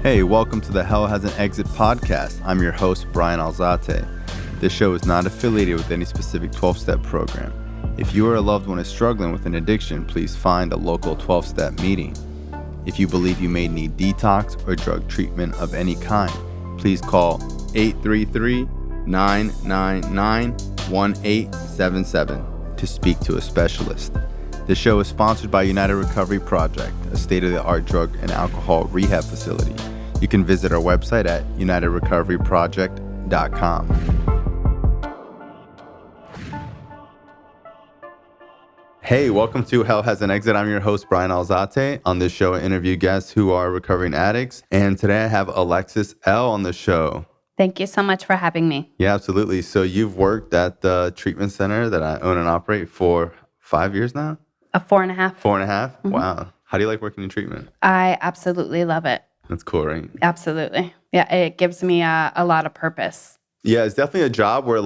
Hey, welcome to the Hell Has an Exit podcast. I'm your host, Brian Alzate. This show is not affiliated with any specific 12-step program. If you or a loved one is struggling with an addiction, please find a local 12-step meeting. If you believe you may need detox or drug treatment of any kind, please call 833-999-1877 to speak to a specialist. This show is sponsored by United Recovery Project, a state-of-the-art drug and alcohol rehab facility. You can visit our website at unitedrecoveryproject.com. Hey, welcome to Hell Has an Exit. I'm your host, Brian Alzate. On this show, I interview guests who are recovering addicts. And today I have Alexis L on the show. Thank you so much for having me. Yeah, absolutely. So you've worked at the treatment center that I own and operate for 5 years now? 4.5. 4.5? Mm-hmm. Wow. How do you like working in treatment? I absolutely love it. That's cool, right? Absolutely. Yeah, it gives me a lot of purpose. Yeah, it's definitely a job where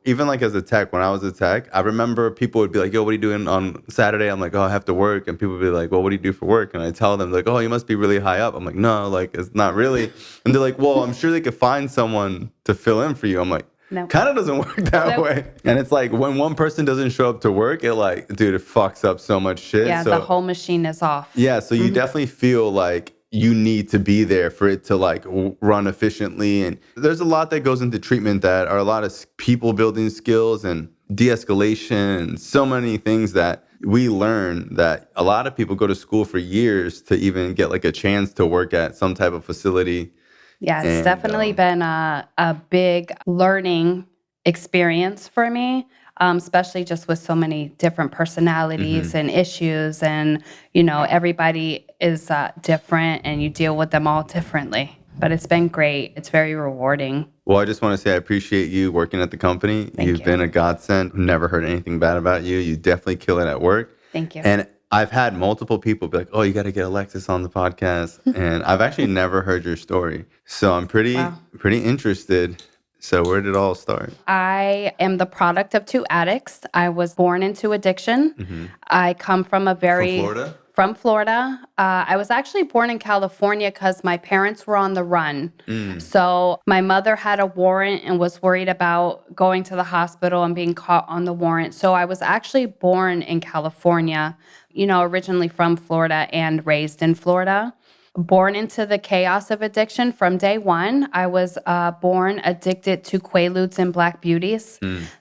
even as a tech, when I was a tech, I remember people would be like, yo, what are you doing on Saturday? I'm like, oh, I have to work. And people would be like, well, what do you do for work? And I tell them like, oh, you must be really high up. I'm like, no, it's not really. And they're like, well, I'm sure they could find someone to fill in for you. I'm like, no. Kind of doesn't work that way. And it's like when one person doesn't show up to work, it fucks up so much shit. Yeah, the whole machine is off. Yeah, so you definitely feel like you need to be there for it to run efficiently. And there's a lot that goes into treatment that are a lot of people building skills and de-escalation and so many things that we learn that a lot of people go to school for years to even get a chance to work at some type of facility. Yeah, it's definitely been a big learning experience for me. Especially just with so many different personalities and issues. And, everybody is different and you deal with them all differently. But it's been great. It's very rewarding. Well, I just want to say I appreciate you working at the company. You've been a godsend. Never heard anything bad about you. You definitely kill it at work. Thank you. And I've had multiple people be like, oh, you got to get Alexis on the podcast. And I've actually never heard your story. So I'm pretty interested. So where did it all start? I am the product of two addicts. I was born into addiction. I come from From Florida? From Florida. I was actually born in California because my parents were on the run. So my mother had a warrant and was worried about going to the hospital and being caught on the warrant. So I was actually born in California, originally from Florida and raised in Florida. Born into the chaos of addiction from day one. I was born addicted to Quaaludes and Black Beauties.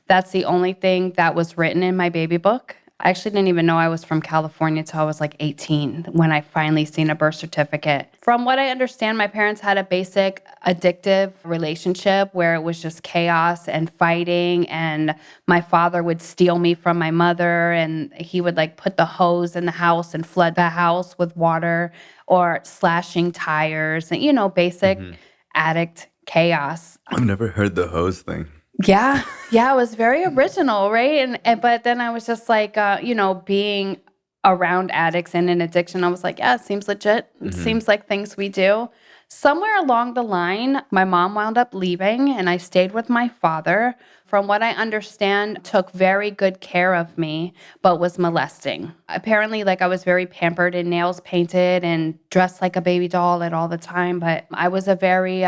That's the only thing that was written in my baby book. I actually didn't even know I was from California until I was 18 when I finally seen a birth certificate. From what I understand, my parents had a basic addictive relationship where it was just chaos and fighting, and my father would steal me from my mother, and he would put the hose in the house and flood the house with water, or slashing tires and, basic addict chaos. I've never heard the hose thing. Yeah, it was very original, right? But then I was just being around addicts and in addiction, I was like, yeah, it seems legit. It seems like things we do. Somewhere along the line, my mom wound up leaving and I stayed with my father. From what I understand, took very good care of me, but was molesting. Apparently, I was very pampered and nails painted and dressed like a baby doll at all the time, but I was a very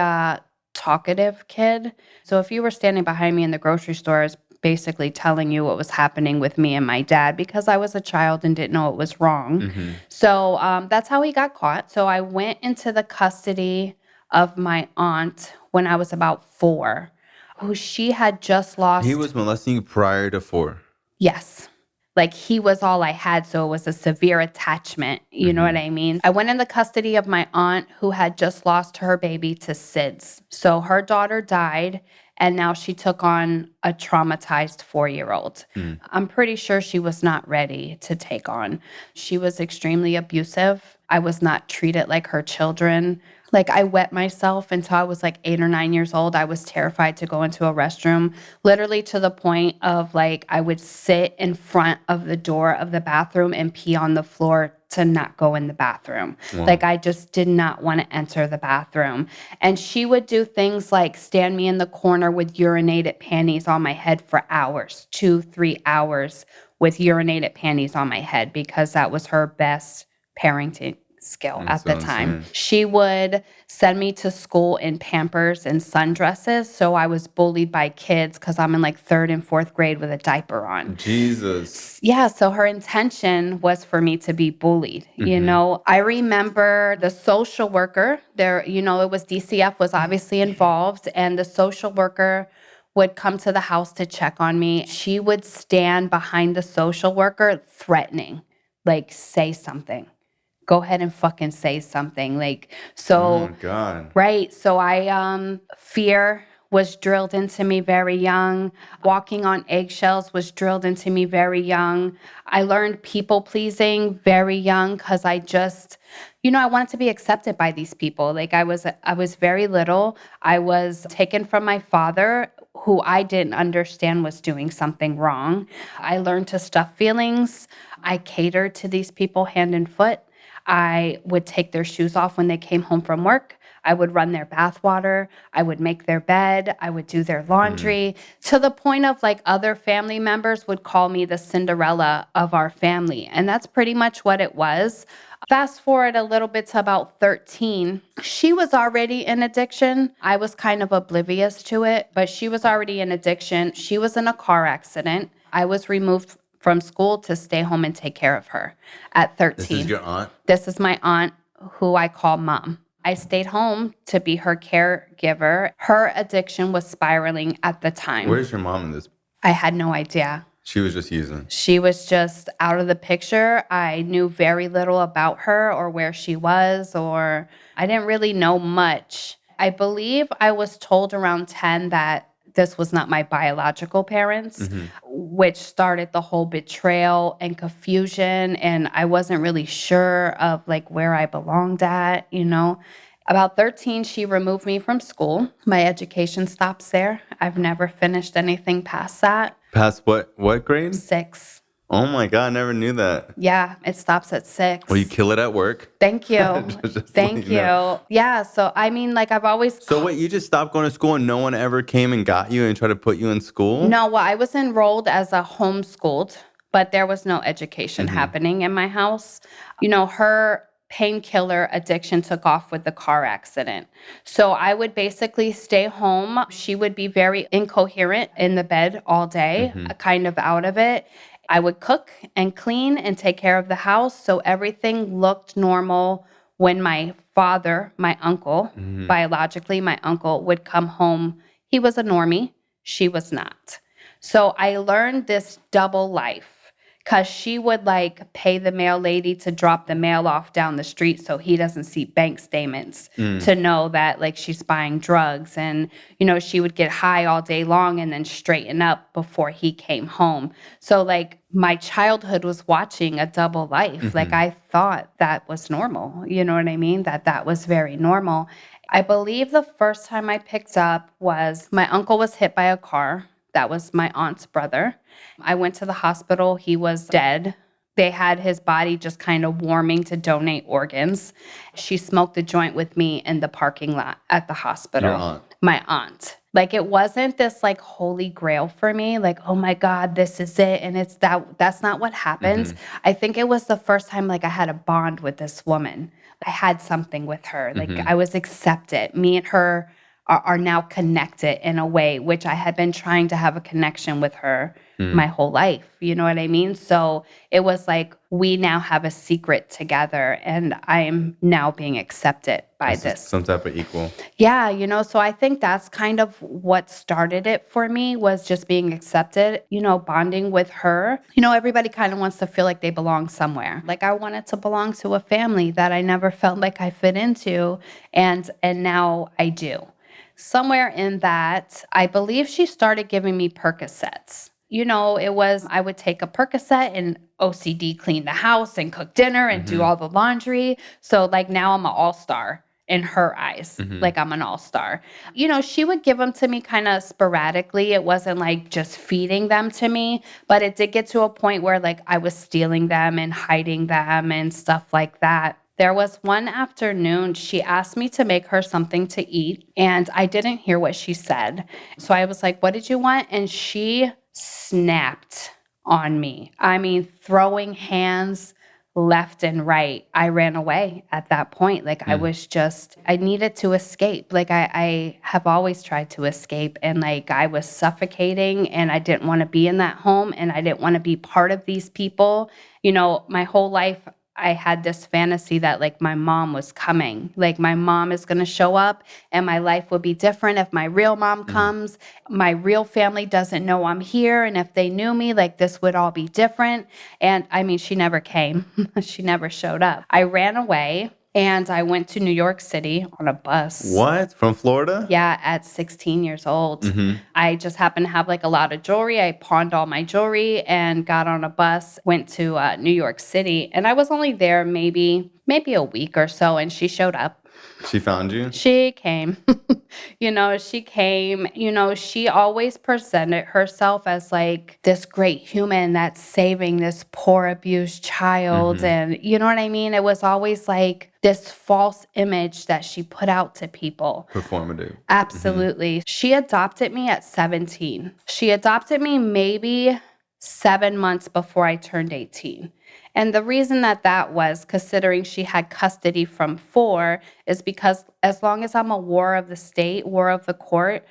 talkative kid. So if you were standing behind me in the grocery store, I was basically telling you what was happening with me and my dad because I was a child and didn't know it was wrong. So that's how he got caught. So I went into the custody of my aunt when I was about 4, who she had just lost. He was molesting you prior to 4? Yes. He was all I had, so it was a severe attachment. You know what I mean? I went in the custody of my aunt who had just lost her baby to SIDS. So her daughter died, and now she took on a traumatized 4-year-old. I'm pretty sure she was not ready to take on. She was extremely abusive. I was not treated like her children. I wet myself until I was 8 or 9 years old. I was terrified to go into a restroom, literally to the point of I would sit in front of the door of the bathroom and pee on the floor to not go in the bathroom. Wow. I just did not want to enter the bathroom. And she would do things like stand me in the corner with urinated panties on my head for hours, 2-3 hours with urinated panties on my head because that was her best parenting skill That's at the so time. insane. She would send me to school in Pampers and sundresses. So I was bullied by kids because I'm in like third and fourth grade with a diaper on. Jesus. Yeah, so her intention was for me to be bullied. You know, I remember the social worker there, you know, it was DCF was obviously involved, and the social worker would come to the house to check on me. She would stand behind the social worker threatening, like, say something. Go ahead and fucking say something. Like, Oh so my God. right. So fear was drilled into me very young. Walking on eggshells was drilled into me very young. I learned people pleasing very young because I just, you know, I wanted to be accepted by these people. Like I was very little. I was taken from my father, who I didn't understand was doing something wrong. I learned to stuff feelings. I catered to these people hand and foot. I would take their shoes off when they came home from work. I would run their bath water. I would make their bed. I would do their laundry, to the point of like other family members would call me the Cinderella of our family. And that's pretty much what it was. Fast forward a little bit to about 13. She was already in addiction. I was kind of oblivious to it, but she was already in addiction. She was in a car accident. I was removed from school to stay home and take care of her at 13. This is your aunt? This is my aunt, who I call mom. I stayed home to be her caregiver. Her addiction was spiraling at the time. Where's your mom in this? I had no idea. She was just using. She was just out of the picture. I knew very little about her or where she was, or I didn't really know much. I believe I was told around 10 that this was not my biological parents, which started the whole betrayal and confusion. And I wasn't really sure of like where I belonged at, you know. About 13, she removed me from school. My education stops there. I've never finished anything past that. Past what grade? 6. Oh my God, I never knew that. Yeah, it stops at 6. Well, you kill it at work. Thank you. Just Thank let you know. you. Yeah, so I mean, like I've always... So wait, you just stopped going to school and no one ever came and got you and tried to put you in school? No, well, I was enrolled as a homeschooled, but there was no education happening in my house. You know, her painkiller addiction took off with the car accident. So I would basically stay home. She would be very incoherent in the bed all day, kind of out of it. I would cook and clean and take care of the house. So everything looked normal when my father, my uncle, biologically, my uncle would come home. He was a normie. She was not. So I learned this double life. Because she would like pay the mail lady to drop the mail off down the street so he doesn't see bank statements to know that like she's buying drugs. And, you know, she would get high all day long and then straighten up before he came home. So like my childhood was watching a double life. Like I thought that was normal. You know what I mean? That was very normal. I believe the first time I picked up was my uncle was hit by a car. That was my aunt's brother. I went to the hospital. He was dead. They had his body just kind of warming to donate organs. She smoked a joint with me in the parking lot at the hospital. Your aunt? My aunt. Like it wasn't this like holy grail for me. Like, oh my God, this is it. And it's that's not what happens. I think it was the first time like I had a bond with this woman. I had something with her. Like I was accepted. Me and her are now connected in a way, which I had been trying to have a connection with her my whole life. You know what I mean? So it was like, we now have a secret together and I am now being accepted by this. Some type of equal. Yeah, you know, so I think that's kind of what started it for me, was just being accepted, you know, bonding with her. You know, everybody kind of wants to feel like they belong somewhere. Like I wanted to belong to a family that I never felt like I fit into, and now I do. Somewhere in that, I believe she started giving me Percocets. You know, it was, I would take a Percocet and OCD clean the house and cook dinner and do all the laundry. So like now I'm an all-star in her eyes. Like I'm an all-star. You know, she would give them to me kind of sporadically. It wasn't like just feeding them to me, but it did get to a point where like I was stealing them and hiding them and stuff like that. There was one afternoon, she asked me to make her something to eat, and I didn't hear what she said. So I was like, what did you want? And she snapped on me. I mean, throwing hands, left and right. I ran away at that point. Like I needed to escape. Like I have always tried to escape, and like I was suffocating, and I didn't want to be in that home, and I didn't want to be part of these people. My whole life I had this fantasy that like my mom was coming. Like my mom is going to show up and my life will be different if my real mom comes. My real family doesn't know I'm here, and if they knew me, like this would all be different. And I mean, she never came. She never showed up. I ran away and I went to New York City on a bus. What? From Florida? Yeah, at 16 years old. I just happened to have like a lot of jewelry. I pawned all my jewelry and got on a bus, went to New York City. And I was only there maybe a week or so, and she showed up. She found you? She came. She came. She always presented herself as like this great human that's saving this poor abused child. And you know what I mean? It was always like this false image that she put out to people. Performative. Absolutely. She adopted me at 17. She adopted me maybe 7 months before I turned 18. And the reason that was, considering she had custody from 4, is because as long as I'm a ward of the state, ward of the court,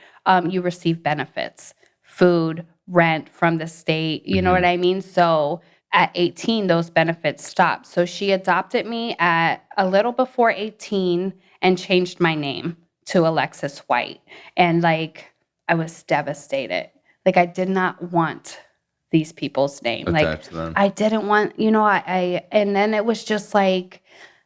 you receive benefits, food, rent from the state. You know what I mean? So at 18, those benefits stopped. So she adopted me at a little before 18 and changed my name to Alexis White. And like, I was devastated. Like, I did not want these people's name. Attached to them. I didn't want, and then it was just like,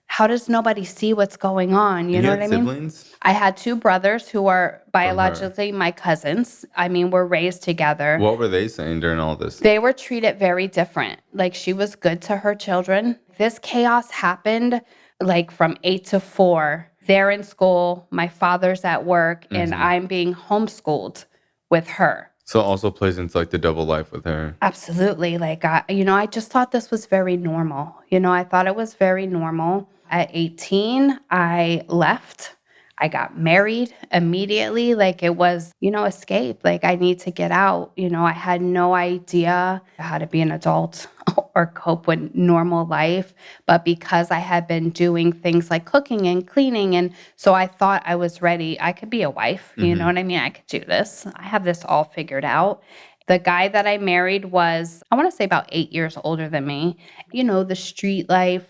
how does nobody see what's going on? You know what I mean? Siblings? I had 2 brothers who are biologically my cousins. I mean, we're raised together. What were they saying during all this? They were treated very different. Like, she was good to her children. This chaos happened like from 8 to 4. They're in school, my father's at work, and I'm being homeschooled with her. So it also plays into like the double life with her. Absolutely. Like, I just thought this was very normal. I thought it was very normal. At 18, I left. I got married immediately. Like, it was, escape. Like, I need to get out. I had no idea how to be an adult or cope with normal life. But because I had been doing things like cooking and cleaning, and so I thought I was ready. I could be a wife. You know what I mean? I could do this. I have this all figured out. The guy that I married was, I want to say about 8 years older than me. The street life,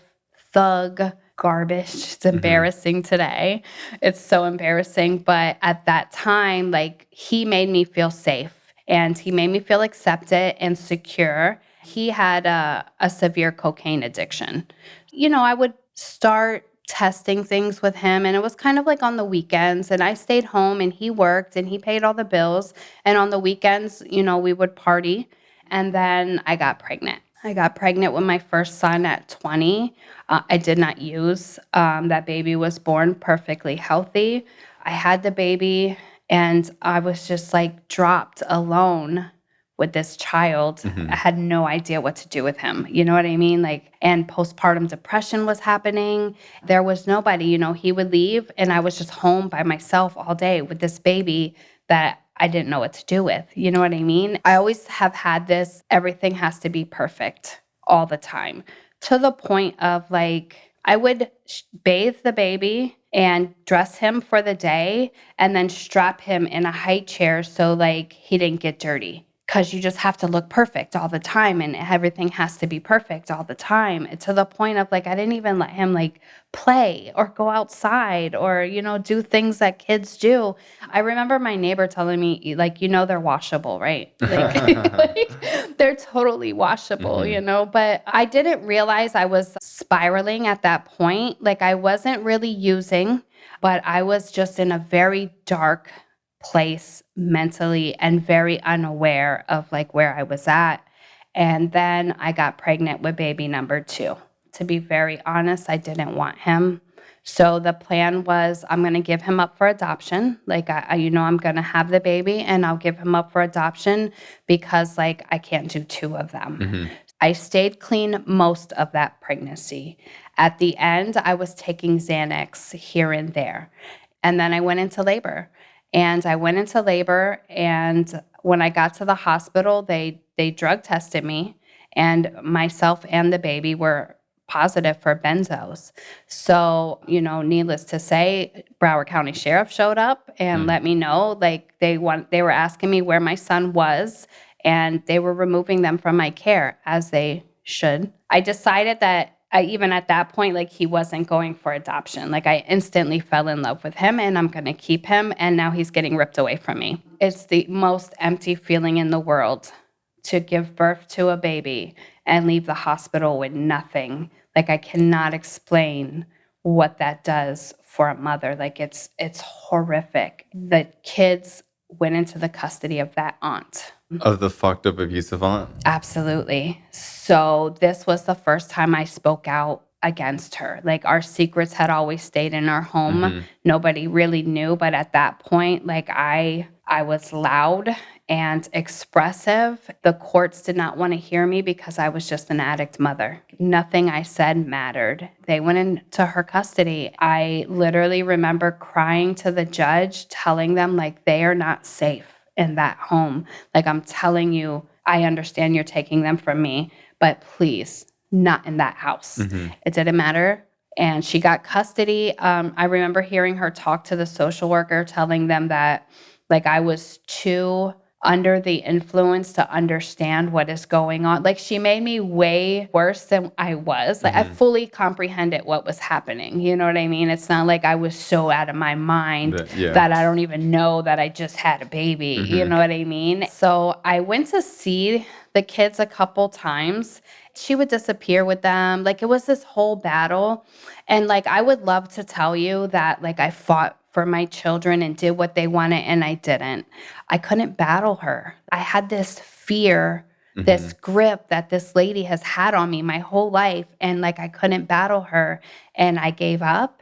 thug, garbage. It's embarrassing today. It's so embarrassing. But at that time, like, he made me feel safe and he made me feel accepted and secure. He had a severe cocaine addiction. I would start testing things with him, and it was kind of like on the weekends, and I stayed home and he worked and he paid all the bills. And on the weekends, we would party. And then I got pregnant. I got pregnant with my first son at 20. I did not use. That baby was born perfectly healthy. I had the baby, and I was just like dropped alone with this child. I had no idea what to do with him. You know what I mean? Like, and postpartum depression was happening. There was nobody. He would leave, and I was just home by myself all day with this baby that I didn't know what to do with. You know what I mean? I always have had this, everything has to be perfect all the time, to the point of like, I would bathe the baby and dress him for the day and then strap him in a high chair so like he didn't get dirty. Because you just have to look perfect all the time, and everything has to be perfect all the time, to the point of like, I didn't even let him like play or go outside or, do things that kids do. I remember my neighbor telling me, like, they're washable, right? Like, they're totally washable, but I didn't realize I was spiraling at that point. Like, I wasn't really using, but I was just in a very dark place mentally and very unaware of like where I was at. And then I got pregnant with baby number 2. To be very honest, I didn't want him. So the plan was, I'm going to give him up for adoption. Like, I'm going to have the baby and I'll give him up for adoption because like I can't do 2 of them. I stayed clean most of that pregnancy. At the end, I was taking Xanax here and there. And then I went into labor. And when I got to the hospital, they drug tested me, and myself and the baby were positive for benzos. So, needless to say, Broward County Sheriff showed up and let me know, like, they were asking me where my son was, and they were removing them from my care, as they should. I decided that even at that point, like, he wasn't going for adoption. Like, I instantly fell in love with him, and I'm going to keep him, and now he's getting ripped away from me. It's the most empty feeling in the world to give birth to a baby and leave the hospital with nothing. Like, I cannot explain what that does for a mother. Like, it's horrific. The kids went into the custody of that aunt. Of the fucked up abusive aunt? Absolutely. So this was the first time I spoke out against her. Like, our secrets had always stayed in our home. Nobody really knew, but at that point, like, I was loud and expressive. The courts did not want to hear me because I was just an addict mother. Nothing I said mattered. They went into her custody. I literally remember crying to the judge, telling them, like, they are not safe in that home. Like, I'm telling you, I understand you're taking them from me, but please, not in that house. It didn't matter. And she got custody. I remember hearing her talk to the social worker, telling them that, like, I was too under the influence to understand what is going on. Like, she made me way worse than I was. Like, I fully comprehended what was happening. You know what I mean? It's not like I was so out of my mind that I don't even know that I just had a baby. You know what I mean? So I went to see the kids a couple times. She would disappear with them. Like, it was this whole battle. And, like, I would love to tell you that, like, I fought for my children and did what they wanted, and I didn't. I couldn't battle her. I had this fear, this grip that this lady has had on me my whole life, and, like, I couldn't battle her, and I gave up.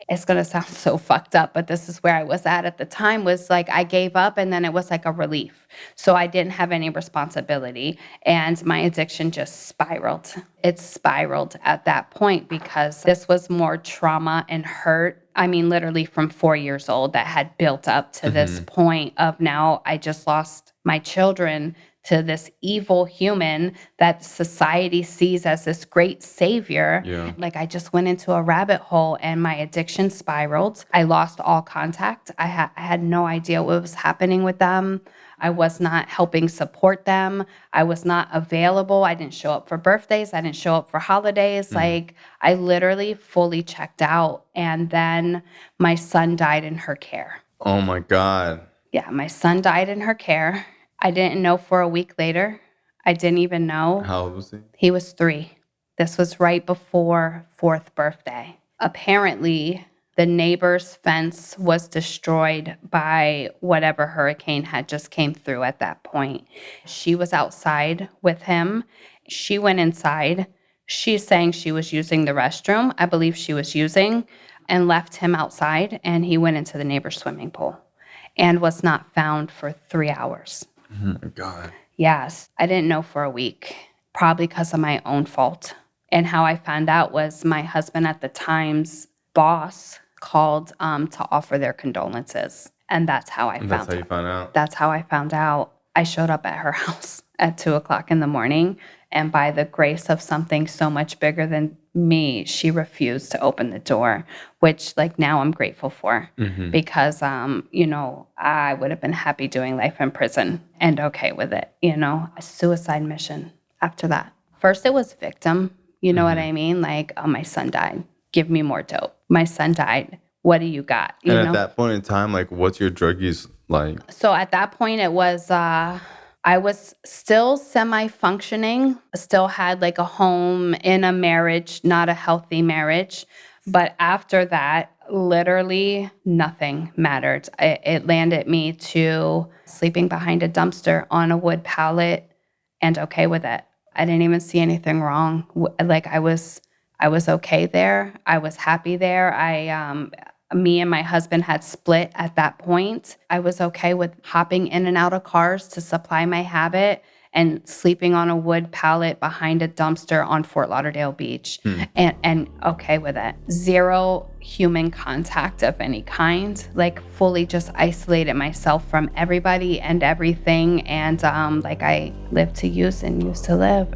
It's going to sound so fucked up, but this is where I was at the time, was like, I gave up, and then it was like a relief. So I didn't have any responsibility, and my addiction just spiraled. It spiraled at that point because this was more trauma and hurt. I mean, literally from 4 years old, that had built up to this point of, now I just lost my children to this evil human that society sees as this great savior. Like, I just went into a rabbit hole, and my addiction spiraled. I lost all contact. I had no idea what was happening with them. I was not helping support them. I was not available. I didn't show up for birthdays. I didn't show up for holidays. Like, I literally fully checked out. And then my son died in her care. Oh my God. Yeah, my son died in her care. I didn't know for a week later. I didn't even know. How old was he? He was 3. This was right before 4th birthday. Apparently, the neighbor's fence was destroyed by whatever hurricane had just came through at that point. She was outside with him. She went inside. She's saying she was using the restroom. I believe she was using, and left him outside, and he went into the neighbor's swimming pool and was not found for 3 hours. Oh my God. Yes. I didn't know for a week, probably because of my own fault. And how I found out was my husband at the time's boss called to offer their condolences. And that's how I found out. That's how you found out? That's how I found out. I showed up at her house at 2:00 in the morning. And by the grace of something so much bigger than me, she refused to open the door, which, like, now I'm grateful for, because, I would have been happy doing life in prison and okay with it, a suicide mission after that. First it was victim, you know what I mean? Like, oh, my son died. Give me more dope. My son died. What do you got? At that point in time, like, what's your drug use like? So at that point it was, I was still semi-functioning, still had, like, a home, in a marriage, not a healthy marriage. But after that, literally nothing mattered. It landed me to sleeping behind a dumpster on a wood pallet, and okay with it. I didn't even see anything wrong. Like, I was okay there. I was happy there. Me and my husband had split at that point. I was okay with hopping in and out of cars to supply my habit and sleeping on a wood pallet behind a dumpster on Fort Lauderdale Beach, and okay with it. Zero human contact of any kind, like, fully just isolated myself from everybody and everything. And like, I lived to use and used to live.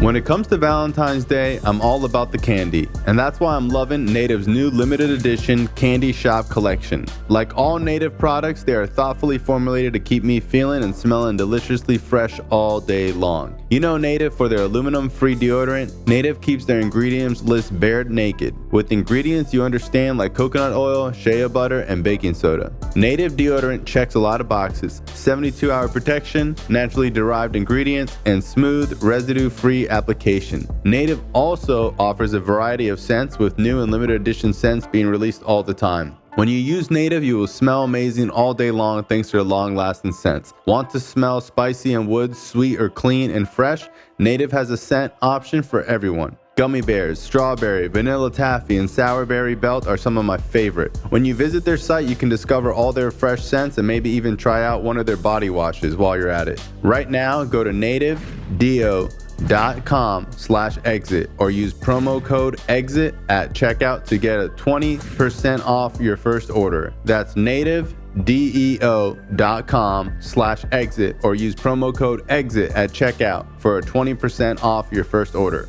When it comes to Valentine's Day, I'm all about the candy, and that's why I'm loving Native's new limited edition Candy Shop collection. Like all Native products, they are thoughtfully formulated to keep me feeling and smelling deliciously fresh all day long. You know Native for their aluminum-free deodorant. Native keeps their ingredients list bared naked, with ingredients you understand like coconut oil, shea butter, and baking soda. Native deodorant checks a lot of boxes: 72-hour protection, naturally derived ingredients, and smooth, residue-free application. Native also offers a variety of scents, with new and limited edition scents being released all the time. When you use Native, you will smell amazing all day long thanks to their long-lasting scents. Want to smell spicy and wood, sweet or clean and fresh? Native has a scent option for everyone. Gummy bears, strawberry, vanilla taffy, and sour berry belt are some of my favorite. When you visit their site, you can discover all their fresh scents and maybe even try out one of their body washes while you're at it. Right now, go to nativedeo.com/exit or use promo code EXIT at checkout to get a 20% off your first order. That's nativedeo.com/exit or use promo code EXIT at checkout for a 20% off your first order.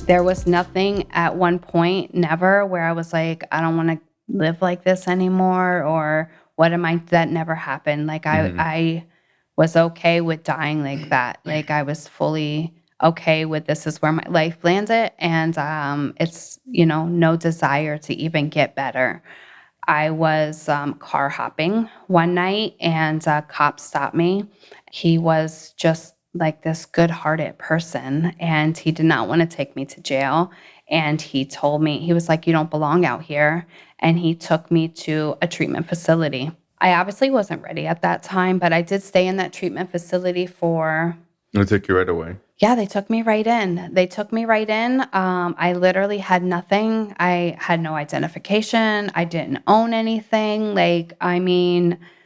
There was nothing at one point, never, where I was like, I don't want to live like this anymore, or what am I? That never happened. Like I was okay with dying like that. Like I was fully okay with this is where my life landed, and it's no desire to even get better. I was car hopping one night, and a cop stopped me. He was just like this good-hearted person, and he did not want to take me to jail. And he told me, he was like, you don't belong out here. And he took me to a treatment facility. I obviously wasn't ready at that time, but I did stay in that treatment facility for... They took you right away. Yeah, they took me right in. I literally had nothing. I had no identification. I didn't own anything.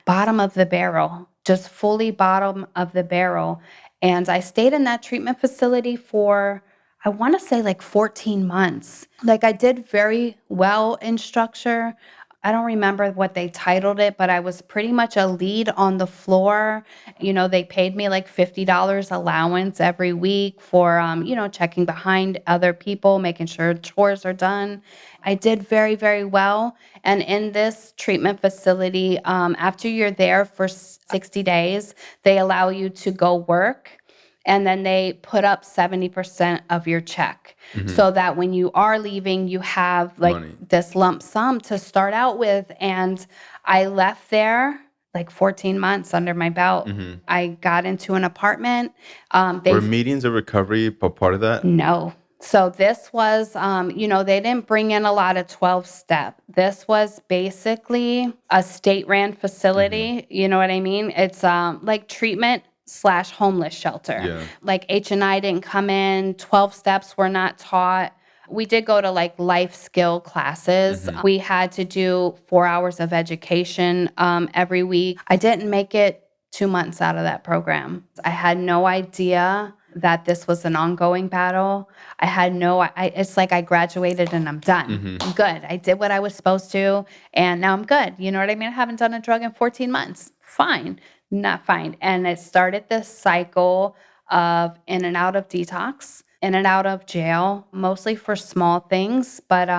Bottom of the barrel, just fully bottom of the barrel. And I stayed in that treatment facility for, I want to say 14 months. I did very well in structure. I don't remember what they titled it, but I was pretty much a lead on the floor. They paid me $50 allowance every week for, checking behind other people, making sure chores are done. I did very, very well. And in this treatment facility, after you're there for 60 days, they allow you to go work. And then they put up 70% of your check, so that when you are leaving, you have Money. this lump sum to start out with. And I left there 14 months under my belt. I got into an apartment. Were meetings of recovery a part of that? No. So this was, they didn't bring in a lot of 12-step. This was basically a state-ran facility. You know what I mean? It's like treatment/homeless shelter. Yeah. H&I didn't come in. 12 steps were not taught. We did go to life skill classes. We had to do 4 hours of education every week. I didn't make it 2 months out of that program. I had no idea that this was an ongoing battle. It's like I graduated and I'm done. I'm good. I did what I was supposed to, and now I'm good. You know what I mean? I haven't done a drug in 14 months. Fine. Not fine. And it started this cycle of in and out of detox, in and out of jail, mostly for small things. But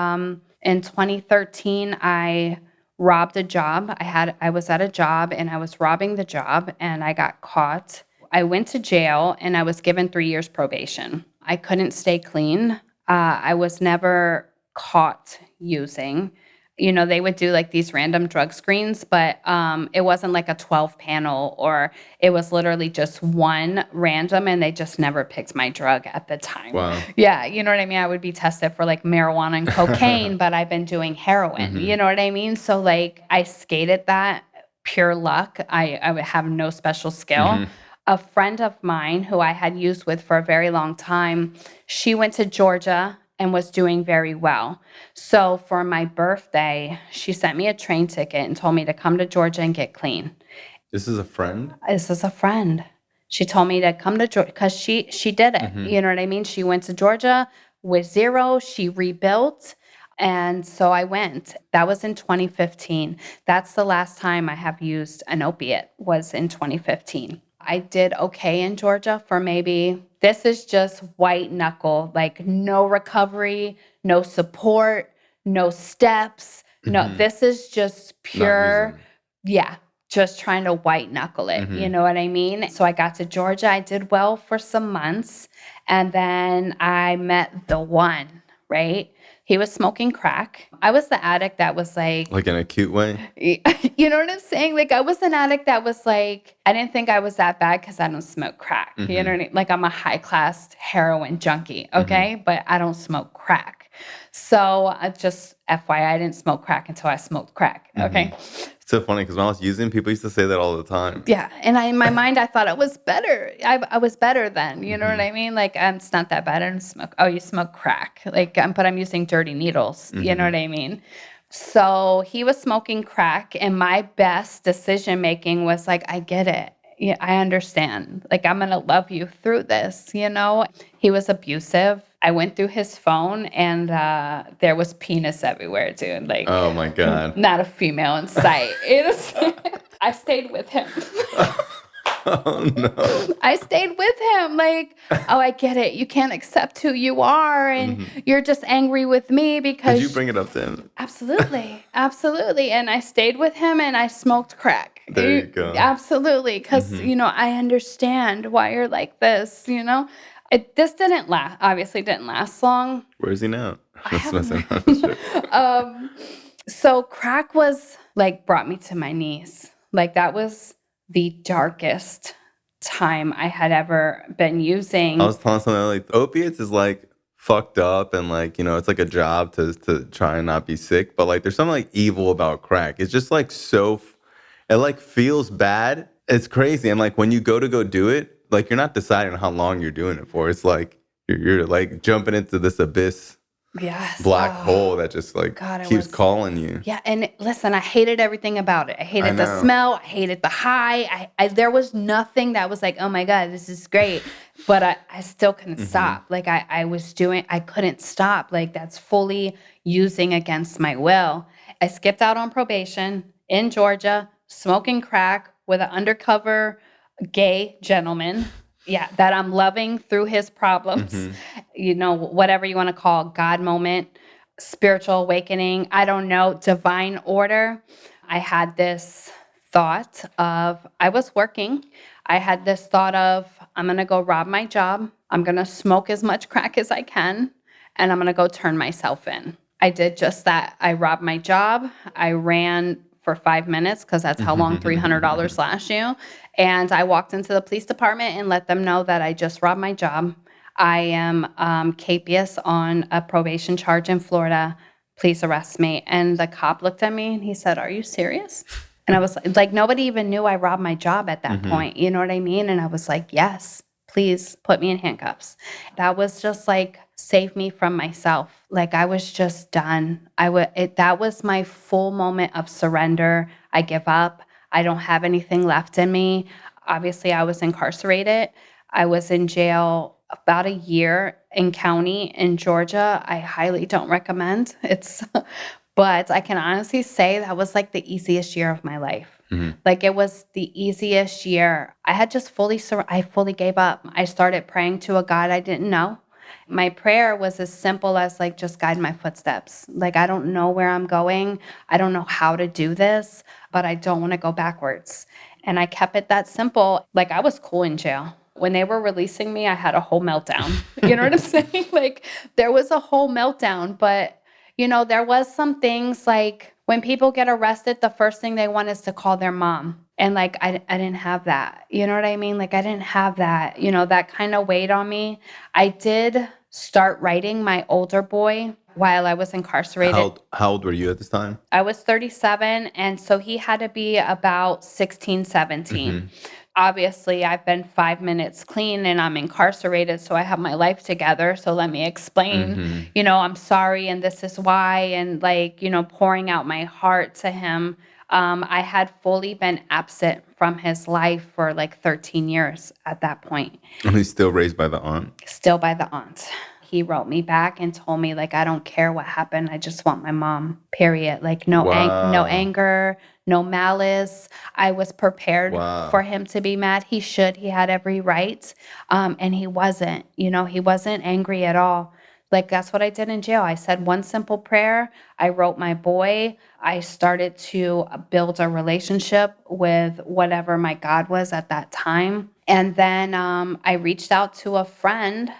in 2013, I robbed a job. I was at a job and I was robbing the job, and I got caught. I went to jail and I was given 3 years probation. I couldn't stay clean. I was never caught using. They would do these random drug screens, but it wasn't a 12 panel, or it was literally just one random, and they just never picked my drug at the time. Wow. Yeah, you know what I mean? I would be tested for marijuana and cocaine, but I've been doing heroin. You know what I mean? So I skated that pure luck. I would have no special skill. A friend of mine who I had used with for a very long time, she went to Georgia and was doing very well. So for my birthday, she sent me a train ticket and told me to come to Georgia and get clean. This is a friend? This is a friend. She told me to come to Georgia because she did it. You know what I mean? She went to Georgia with zero. She rebuilt. And so I went. That was in 2015. That's the last time I have used an opiate, was in 2015. I did okay in Georgia for maybe, this is just white knuckle, like no recovery, no support, no steps. No, this is just Not pure, using. yeah, just trying to white knuckle it. You Mm-hmm. know what I mean? So I got to Georgia. I did well for some months. And then I met the one, right? He was smoking crack. I was the addict that was like, Like in a cute way? you know what I'm saying? Like, I was an addict that was like, I didn't think I was that bad because I don't smoke crack. You know what I mean? Like, I'm a high class heroin junkie, okay? But I don't smoke crack. So, just FYI, I didn't smoke crack until I smoked crack, okay? It's so funny because when I was using, people used to say that all the time. Yeah. And in my mind, I thought I was better. I was better then. You know what I mean? Like, it's not that bad. I don't smoke. Oh, you smoke crack. Like, but I'm using dirty needles. You know what I mean? So he was smoking crack, and my best decision making was like, I get it. Yeah, I understand. Like, I'm going to love you through this, you know? He was abusive. I went through his phone, and there was penis everywhere, dude. Like, Oh my God. not a female in sight. I stayed with him. Oh no. I stayed with him. Like, oh, I get it. You can't accept who you are, and you're just angry with me because. Did you bring it up to him? Absolutely. Absolutely. And I stayed with him and I smoked crack. There you go. Absolutely. Because, I understand why you're like this, This didn't last, obviously didn't last long. Where is he now? I So crack was like, brought me to my knees. Like, that was the darkest time I had ever been using. I was telling something like opiates is like fucked up and like, it's like a job to try and not be sick. But like there's something like evil about crack. It's just like it like feels bad. It's crazy. And like when you go do it, like you're not deciding how long you're doing it for. It's like you're like jumping into this abyss. Yes. Black hole that just like God, keeps calling you. Yeah, and listen, I hated everything about it. I hated the smell. I hated the high. There was nothing that was like, oh my God, this is great. But I still couldn't stop. Like I couldn't stop. Like that's fully using against my will. I skipped out on probation in Georgia, smoking crack with an undercover gay gentleman. Yeah, that I'm loving through his problems. Whatever you want to call God moment, spiritual awakening, I don't know, divine order. I had this thought of, I was working. I had this thought of, I'm going to go rob my job. I'm going to smoke as much crack as I can, and I'm going to go turn myself in. I did just that. I robbed my job. I ran for 5 minutes because that's how long $300 lasts you. And I walked into the police department and let them know that I just robbed my job. I am capious on a probation charge in Florida. Please arrest me. And the cop looked at me and he said, are you serious? And I was like, nobody even knew I robbed my job at that point. You know what I mean? And I was like, yes, please put me in handcuffs. That was just like, save me from myself. Like I was just done. That was my full moment of surrender. I give up. I don't have anything left in me. Obviously, I was incarcerated. I was in jail about a year in county in Georgia. I highly don't recommend it. But I can honestly say that was like the easiest year of my life. Like it was the easiest year. I had just I fully gave up. I started praying to a God I didn't know. My prayer was as simple as like, just guide my footsteps. Like, I don't know where I'm going. I don't know how to do this, but I don't want to go backwards. And I kept it that simple. Like I was cool in jail. When they were releasing me, I had a whole meltdown. You know what I'm saying? Like there was a whole meltdown, but there was some things like when people get arrested, the first thing they want is to call their mom. And like, I didn't have that. You know what I mean? Like I didn't have that, that kind of weighed on me. I did start writing my older boy while I was incarcerated. How old were you at this time? I was 37. And so he had to be about 16, 17. Obviously, I've been 5 minutes clean and I'm incarcerated, so I have my life together. So let me explain, I'm sorry and this is why. And like, pouring out my heart to him. I had fully been absent from his life for like 13 years at that point. And he's still raised by the aunt? Still by the aunt. he wrote me back and told me, like, I don't care what happened. I just want my mom, period. Like, no Wow. anger, no malice. I was prepared for Wow. him to be mad. He should. He had every right. And he wasn't. He wasn't angry at all. Like, that's what I did in jail. I said one simple prayer. I wrote my boy. I started to build a relationship with whatever my God was at that time. And then I reached out to a friend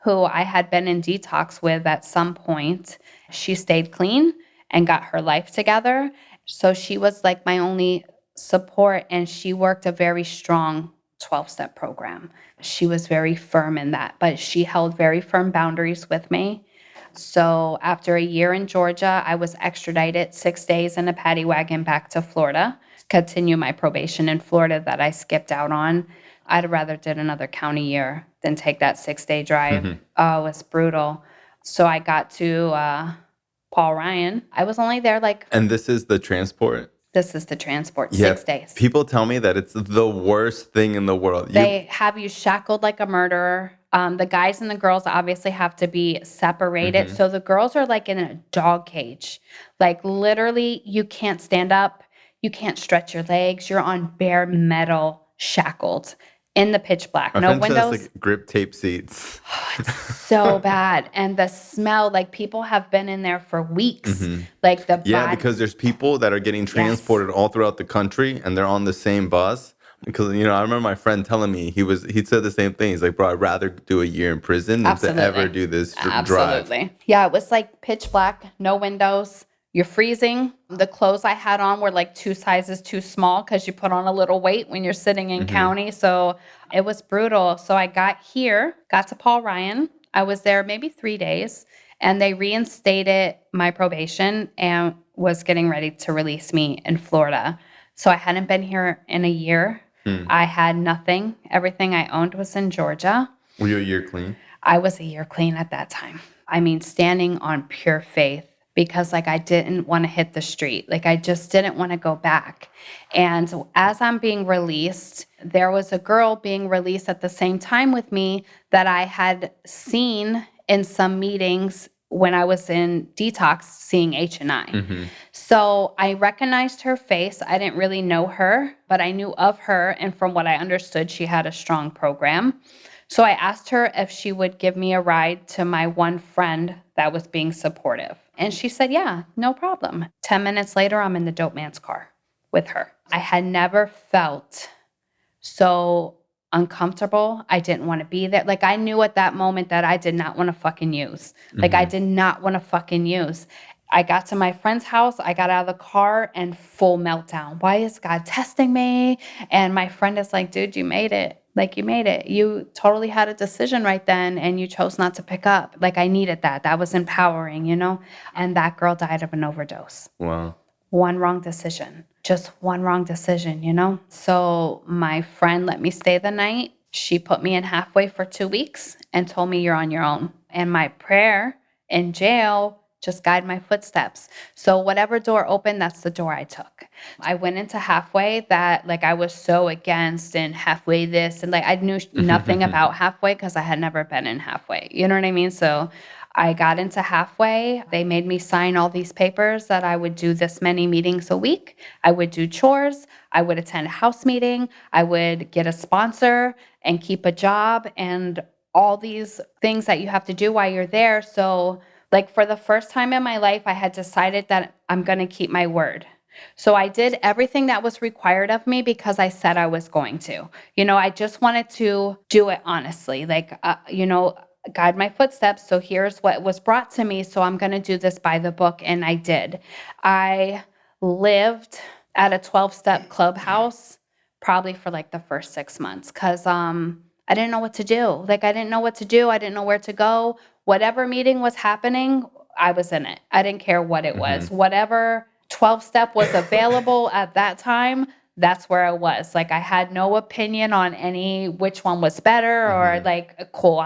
who I had been in detox with at some point. She stayed clean and got her life together. So she was like my only support, and she worked a very strong 12-step program. She was very firm in that, but she held very firm boundaries with me. So after a year in Georgia, I was extradited 6 days in a paddy wagon back to Florida, continue my probation in Florida that I skipped out on. I'd rather did another county year than take that 6-day drive. Oh, it was brutal. So I got to Paul Ryan. I was only there like, And this is the transport? this is the transport, Yeah. 6 days. People tell me that it's the worst thing in the world. They have you shackled like a murderer. The guys and the girls obviously have to be separated. So the girls are like in a dog cage. Like literally, you can't stand up. You can't stretch your legs. You're on bare metal, shackled in the pitch black. My No friend windows. says like grip tape seats. It's so bad. And the smell, like people have been in there for weeks. Like the Yeah, body. because there's people that are getting transported all throughout the country and they're on the same bus. Because, I remember my friend telling me he said the same thing. He's like, bro, I'd rather do a year in prison than to ever do this drive. Absolutely. Yeah, it was like pitch black, no windows. You're freezing. The clothes I had on were like 2 sizes too small because you put on a little weight when you're sitting in county. So it was brutal. So I got to Paul Ryan. I was there maybe 3 days, and they reinstated my probation and was getting ready to release me in Florida. So I hadn't been here in a year. I had nothing. Everything I owned was in Georgia. Were you a year clean? I was a year clean at that time. I mean, standing on pure faith, because like I didn't want to hit the street. Like I just didn't want to go back. And as I'm being released, there was a girl being released at the same time with me that I had seen in some meetings when I was in detox seeing H&I. So I recognized her face. I didn't really know her, but I knew of her. And from what I understood, she had a strong program. So I asked her if she would give me a ride to my one friend that was being supportive. And she said, yeah, no problem. 10 minutes later, I'm in the dope man's car with her. I had never felt so uncomfortable. I didn't want to be there. Like I knew at that moment that I did not want to fucking use. Like I did not want to fucking use. I got to my friend's house. I got out of the car and full meltdown. Why is God testing me? And my friend is like, dude, you made it. Like you made it. You totally had a decision right then and you chose not to pick up. Like I needed that. That was empowering, And that girl died of an overdose. Wow. One wrong decision. Just one wrong decision, So my friend let me stay the night. She put me in halfway for 2 weeks and told me you're on your own. And my prayer in jail just guide my footsteps. So whatever door opened, that's the door I took. I went into halfway that like I was so against and halfway this and like I knew nothing about halfway because I had never been in halfway. You know what I mean? So I got into halfway. They made me sign all these papers that I would do this many meetings a week. I would do chores. I would attend a house meeting. I would get a sponsor and keep a job and all these things that you have to do while you're there. So like for the first time in my life, I had decided that I'm going to keep my word. So I did everything that was required of me because I said I was going to. I just wanted to do it honestly, guide my footsteps. So here's what was brought to me. So I'm going to do this by the book. And I did. I lived at a 12-step clubhouse probably for like the first 6 months because I didn't know what to do. Like I didn't know what to do. I didn't know where to go. Whatever meeting was happening, I was in it. I didn't care what it was. Whatever 12-step was available at that time, that's where I was. Like I had no opinion on which one was better or like, cool,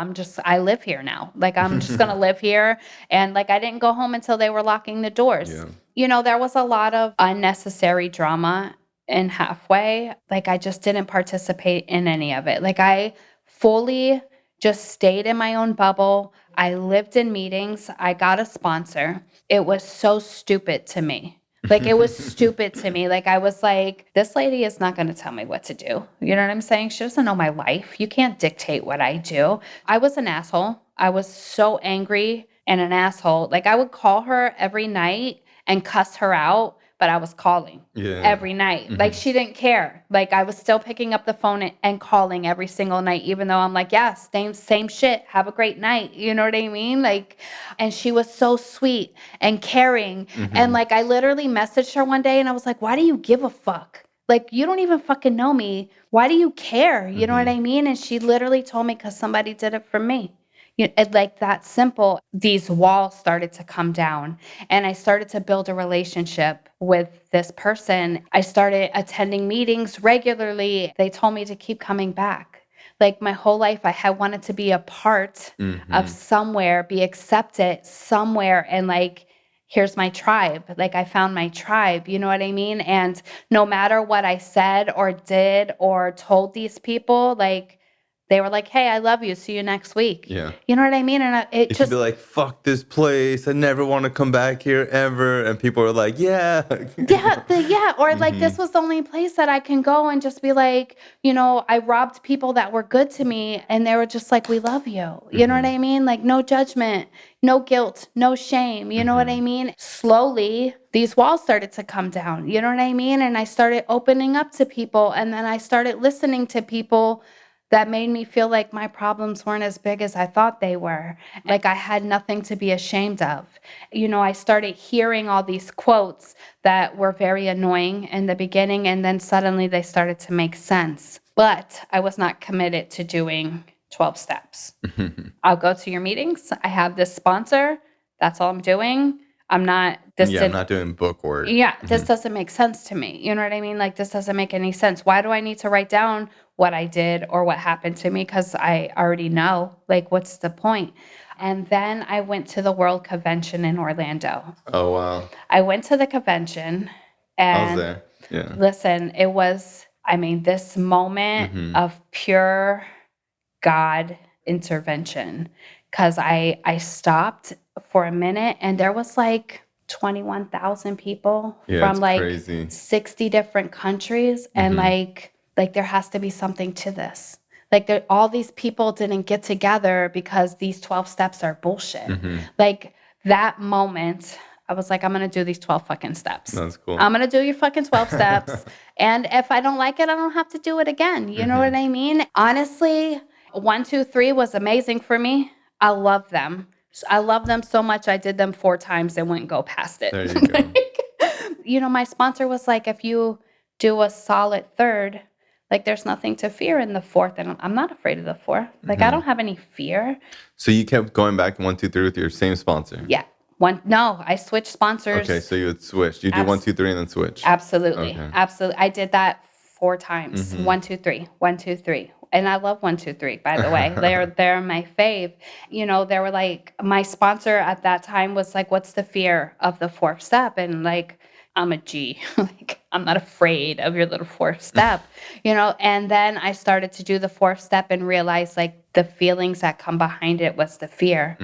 I live here now. Like I'm just going to live here. And like I didn't go home until they were locking the doors. Yeah. There was a lot of unnecessary drama in halfway. Like I just didn't participate in any of it. Like I fully just stayed in my own bubble. I lived in meetings. I got a sponsor. It was so stupid to me. Like, it was stupid to me. Like, I was like, this lady is not going to tell me what to do. You know what I'm saying? She doesn't know my life. You can't dictate what I do. I was an asshole. I was so angry and an asshole. Like, I would call her every night and cuss her out, but I was calling every night. Like, she didn't care. Like, I was still picking up the phone and calling every single night, even though I'm like, yes, same shit. Have a great night. You know what I mean? Like, and she was so sweet and caring. And like, I literally messaged her one day and I was like, why do you give a fuck? Like, you don't even fucking know me. Why do you care? You know what I mean? And she literally told me, because somebody did it for me. Like, that simple. These walls started to come down and I started to build a relationship with this person. I started attending meetings regularly. They told me to keep coming back. Like, my whole life, I had wanted to be a part of somewhere, be accepted somewhere. And like, here's my tribe. Like, I found my tribe, you know what I mean? And no matter what I said or did or told these people, like, they were like, hey, I love you. See you next week. Yeah. You know what I mean? And it You just could be like, fuck this place. I never want to come back here ever. And people are like, yeah. yeah. Or like, this was the only place that I can go and just be like, I robbed people that were good to me. And they were just like, we love you. You know what I mean? Like, no judgment, no guilt, no shame. You know what I mean? Slowly, these walls started to come down. You know what I mean? And I started opening up to people. And then I started listening to people that made me feel like my problems weren't as big as I thought they were. Like, I had nothing to be ashamed of. I started hearing all these quotes that were very annoying in the beginning, and then suddenly they started to make sense. But I was not committed to doing 12 steps. I'll go to your meetings. I have this sponsor. That's all I'm doing. I'm not doing book work. Yeah, this doesn't make sense to me. You know what I mean? Like, this doesn't make any sense. Why do I need to write down what I did or what happened to me? Because I already know. Like, what's the point? And then I went to the World Convention in Orlando. Oh, wow. I went to the convention I was and there. Yeah. listen, it was, this moment of pure God intervention. Because I stopped for a minute and there was like 21,000 people from like crazy. 60 different countries. And like there has to be something to this. Like, all these people didn't get together because these 12 steps are bullshit. Like, that moment, I was like, I'm going to do these 12 fucking steps. That's cool. I'm going to do your fucking 12 steps. And if I don't like it, I don't have to do it again. You know what I mean? Honestly, 1, 2, 3 was amazing for me. I love them. I love them so much. I did them 4 times and wouldn't go past it. There you go. My sponsor was like, if you do a solid 3rd, like, there's nothing to fear in the 4th. And I'm not afraid of the 4th. Like, I don't have any fear. So you kept going back 1, 2, 3 with your same sponsor? Yeah. No, I switched sponsors. Okay, so you would switch. You do 1, 2, 3 and then switch. Absolutely. Okay. Absolutely. I did that 4 times. 1, 2, 3. 1, 2, 3. And I love 1, 2, 3, by the way. They're my fave. They were like, my sponsor at that time was like, what's the fear of the 4th step? And like, I'm a G. Like, I'm not afraid of your little 4th step, And then I started to do the 4th step and realized like the feelings that come behind it was the fear.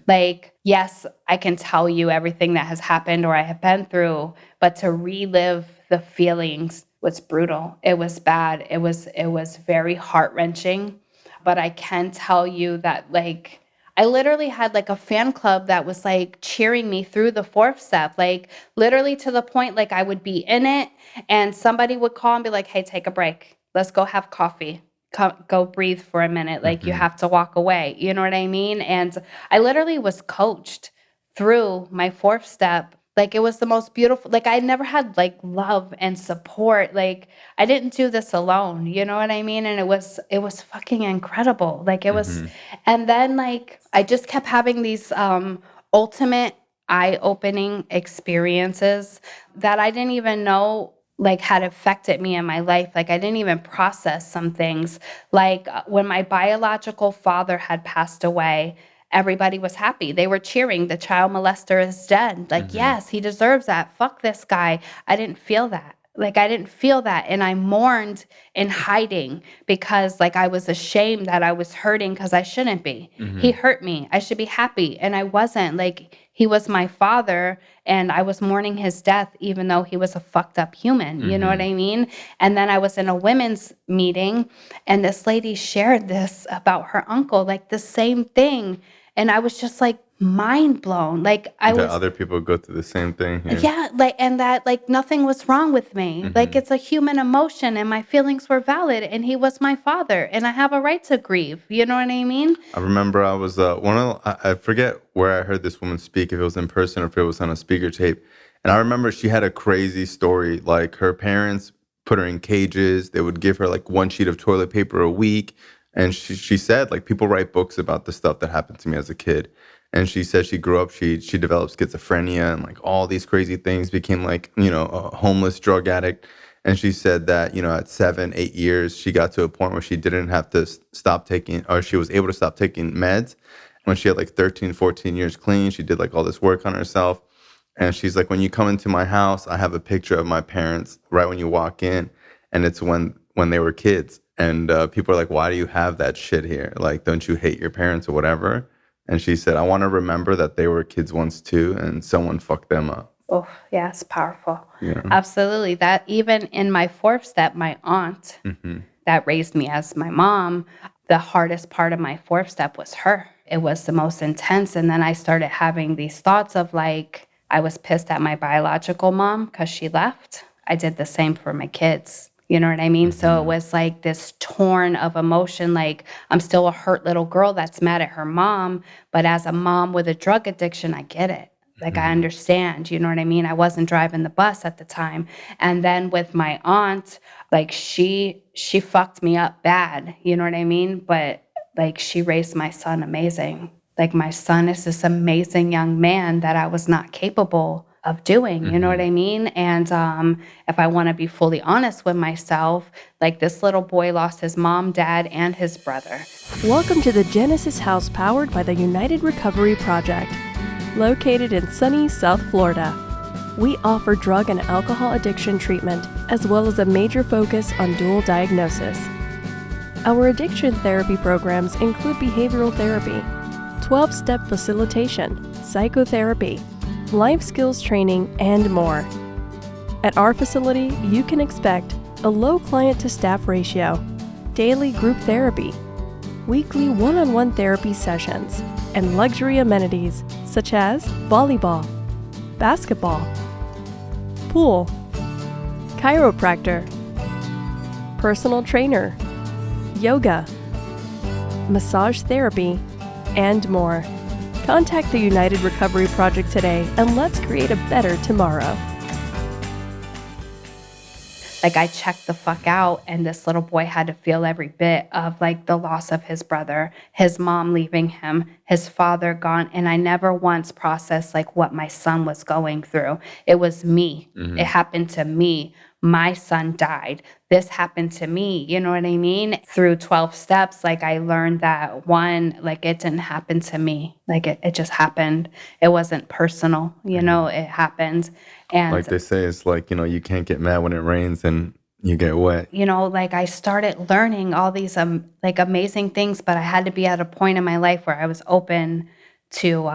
Like, yes, I can tell you everything that has happened or I have been through, but to relive the feelings was brutal. It was bad. It was very heart-wrenching. But I can tell you that, like, I literally had like a fan club that was like cheering me through the 4th step, like literally to the point like I would be in it and somebody would call and be like, hey, take a break. Let's go have coffee. Go breathe for a minute. Like, you have to walk away. You know what I mean? And I literally was coached through my 4th step. Like, it was the most beautiful, like, I never had like love and support. Like, I didn't do this alone, you know what I mean? And it was fucking incredible. Like, it was, and then like, I just kept having these ultimate eye-opening experiences that I didn't even know like had affected me in my life. Like, I didn't even process some things. Like, when my biological father had passed away, everybody was happy. They were cheering. The child molester is dead. Like, yes, he deserves that. Fuck this guy. I didn't feel that. Like, I didn't feel that, and I mourned in hiding because, like, I was ashamed that I was hurting because I shouldn't be. He Hmm. hurt me. I should be happy, and I wasn't. Like, he was my father, and I was mourning his death even though he was a fucked up human, you know what Hmm. I mean? And then I was in a women's meeting, and this lady shared this about her uncle, like, the same thing, and I was just, like, mind blown. Like, I That was other people go through the same thing here. yeah, like, and that, like, nothing was wrong with me. Like, Hmm. it's a human emotion, and my feelings were valid, and he was my father, and I have a right to grieve. You know what I mean? I remember I was I forget where I heard this woman speak, if it was in person or if it was on a speaker tape. And I remember she had a crazy story. Like her parents put her in cages. They would give her like one sheet of toilet paper a week. And she said, like, people write books about the stuff that happened to me as a kid. And she said she grew up, she developed schizophrenia and like all these crazy things, became like, a homeless drug addict. And she said that, at 7, 8 years, she got to a point where she didn't have to stop taking, or she was able to stop taking meds. When she had like 13, 14 years clean, she did like all this work on herself. And she's like, when you come into my house, I have a picture of my parents right when you walk in. And it's when they were kids. And people are like, why do you have that shit here? Like, don't you hate your parents or whatever? And she said, I want to remember that they were kids once too, and someone fucked them up. Oh, yeah, it's powerful. Yeah. Absolutely. That even in my fourth step, my aunt Hmm. that raised me as my mom, the hardest part of my fourth step was her. It was the most intense. And then I started having these thoughts of like, I was pissed at my biological mom because she left. I did the same for my kids. You know what I mean? So it Hmm. was like this torn of emotion. Like, I'm still a hurt little girl that's mad at her mom. But as a mom with a drug addiction, I get it. Like, I Hmm. understand, you know what I mean? I wasn't driving the bus at the time. And then with my aunt, like she fucked me up bad, you know what I mean? But like she raised my son amazing. Like my son is this amazing young man that I was not capable of doing, you know what Hmm. I mean? And if I want to be fully honest with myself, like this little boy lost his mom, dad, and his brother. Welcome to the Genesis House powered by the United Recovery Project. Located in sunny South Florida, we offer drug and alcohol addiction treatment as well as a major focus on dual diagnosis. Our addiction therapy programs include behavioral therapy, 12-step facilitation, psychotherapy, life skills training, and more. At our facility, you can expect a low client-to-staff ratio, daily group therapy, weekly one-on-one therapy sessions, and luxury amenities such as volleyball, basketball, pool, chiropractor, personal trainer, yoga, massage therapy, and more. Contact the United Recovery Project today and let's create a better tomorrow. Like I checked the fuck out, and this little boy had to feel every bit of like the loss of his brother, his mom leaving him, his father gone. And I never once processed like what my son was going through. It was me. It happened to me. My son died. This happened to me. You know what I mean? Through 12 steps, like I learned that one, like it didn't happen to me. Like it just happened. It wasn't personal, it happened. Like And they say, it's like, you can't get mad when it rains and you get wet. like I started learning all these like amazing things, but I had to be at a point in my life where I was open to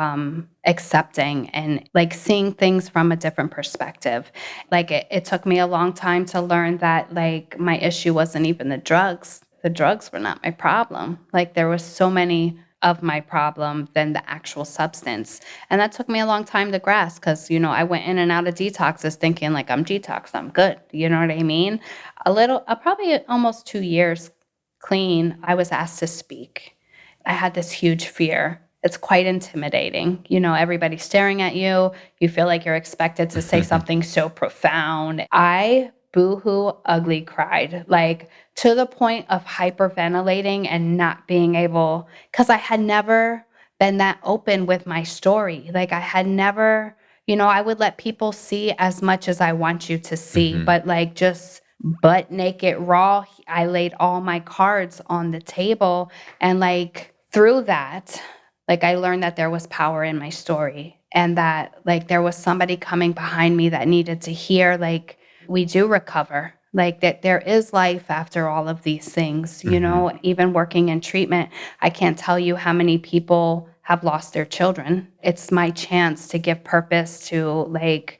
accepting and like seeing things from a different perspective. Like it took me a long time to learn that like my issue wasn't even the drugs. The drugs were not my problem. Like there was so many of my problem than the actual substance. And that took me a long time to grasp because, I went in and out of detoxes thinking like I'm detoxed, I'm good. You know what I mean? Probably almost 2 years clean, I was asked to speak. I had this huge fear. It's quite intimidating. Everybody's staring at you. You feel like you're expected to say something so profound. I boohoo ugly cried, like to the point of hyperventilating and not being able, because I had never been that open with my story. Like I had never, I would let people see as much as I want you to see, Hmm. but like just butt naked raw, I laid all my cards on the table. And like through that, like I learned that there was power in my story and that like there was somebody coming behind me that needed to hear like we do recover. Like that there is life after all of these things, you know, even working in treatment. I can't tell you how many people have lost their children. It's my chance to give purpose to like,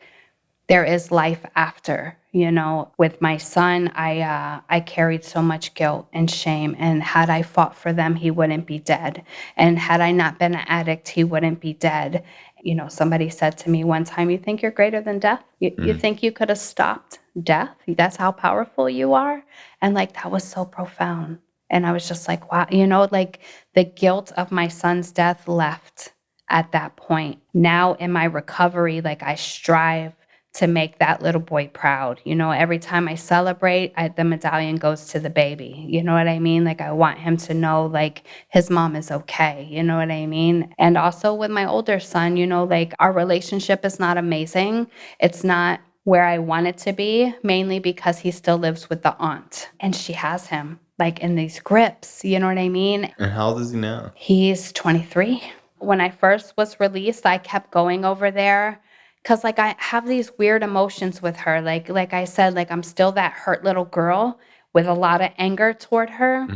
there is life after, you know. With my son, I carried so much guilt and shame, and had I fought for them, he wouldn't be dead. And had I not been an addict, he wouldn't be dead. You know, somebody said to me one time, you think you're greater than death? You think you could have stopped death? That's how powerful you are? And like, that was so profound. And I was just like, wow, you know, like the guilt of my son's death left at that point. Now in my recovery, like I strive to make that little boy proud. You know, every time I celebrate, the medallion goes to the baby. You know what I mean? Like I want him to know like his mom is okay. You know what I mean? And also with my older son, you know, like our relationship is not amazing. It's not where I want it to be, mainly because he still lives with the aunt and she has him like in these grips. You know what I mean? And how old is he now? He's 23. When I first was released, I kept going over there because like I have these weird emotions with her. Like I said, like I'm still that hurt little girl with a lot of anger toward her.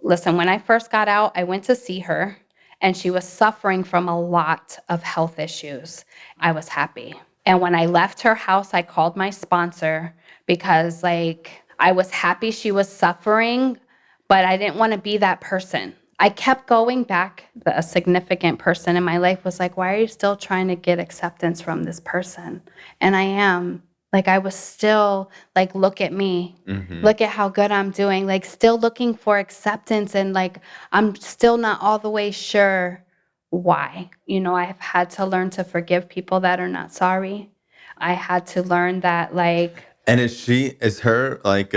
Listen, when I first got out, I went to see her and she was suffering from a lot of health issues. I was happy. And when I left her house, I called my sponsor because like I was happy she was suffering, but I didn't want to be that person. I kept going back. A significant person in my life was like, why are you still trying to get acceptance from this person? And I am. Like, I was still like, look at me. Look at how good I'm doing. Like, still looking for acceptance. And like, I'm still not all the way sure why. You know, I've had to learn to forgive people that are not sorry. I had to learn that like. And is her like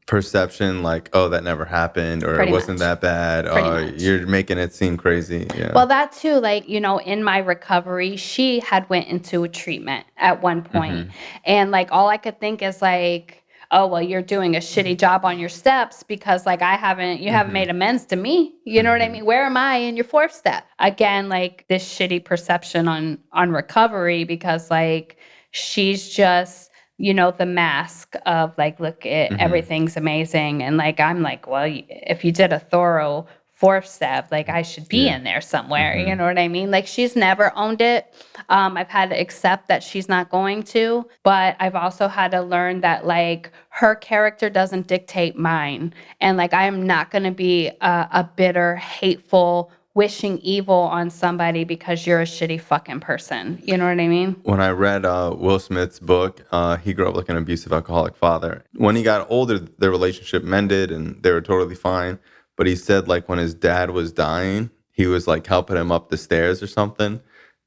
perception like, oh, that never happened, or it wasn't that bad, or you're making it seem crazy? Yeah. Well, that too, like, you know, in my recovery, she had went into a treatment at one point. And like all I could think is like, oh, well, you're doing a shitty job on your steps because like you haven't made amends to me. You know what I mean? Where am I in your fourth step? Again, like this shitty perception on recovery because like she's just, you know, the mask of like, look, everything's amazing. And like, I'm like, well, if you did a thorough fourth step, like I should be in there somewhere. You know what I mean? Like she's never owned it. I've had to accept that she's not going to, but I've also had to learn that like her character doesn't dictate mine. And like, I am not going to be a bitter, hateful, wishing evil on somebody because you're a shitty fucking person. You know what I mean? When I read Will Smith's book, he grew up like an abusive alcoholic father. When he got older, their relationship mended and they were totally fine. But he said like when his dad was dying, he was like helping him up the stairs or something.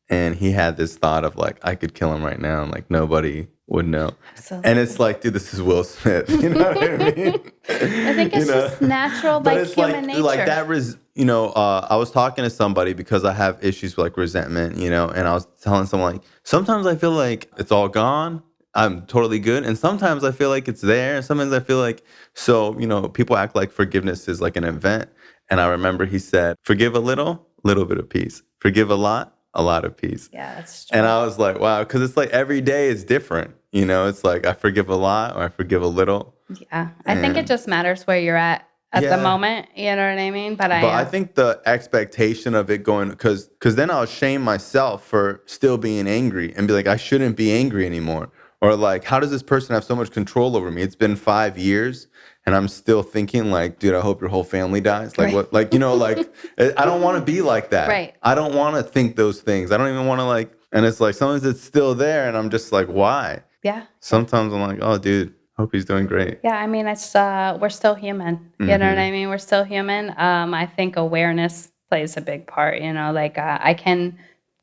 And he had this thought of like, I could kill him right now and like nobody would know. Absolutely. And it's like, dude, this is Will Smith. You know what I mean? I think it's just natural, like human nature. Like that was, you know, I was talking to somebody because I have issues with like resentment, you know, and I was telling someone like, sometimes I feel like it's all gone. I'm totally good. And sometimes I feel like it's there. And sometimes I feel like, so, you know, people act like forgiveness is like an event. And I remember he said, forgive a little bit of peace. Forgive a lot of peace. Yeah, that's true. And I was like, wow, because it's like every day is different. You know, it's like I forgive a lot or I forgive a little. Yeah, I think it just matters where you're at the moment. You know what I mean? But I think the expectation of it going, because then I'll shame myself for still being angry and be like, I shouldn't be angry anymore. Or like, how does this person have so much control over me? It's been 5 years and I'm still thinking like, dude, I hope your whole family dies. Like what, like, you know, like, I don't want to be like that. Right. I don't want to think those things. I don't even want to like, and it's like, sometimes it's still there and I'm just like, why? Yeah. Sometimes I'm like, oh, dude, hope he's doing great. Yeah. I mean, it's, we're still human. You know what I mean? We're still human. I think awareness plays a big part, you know, like, I can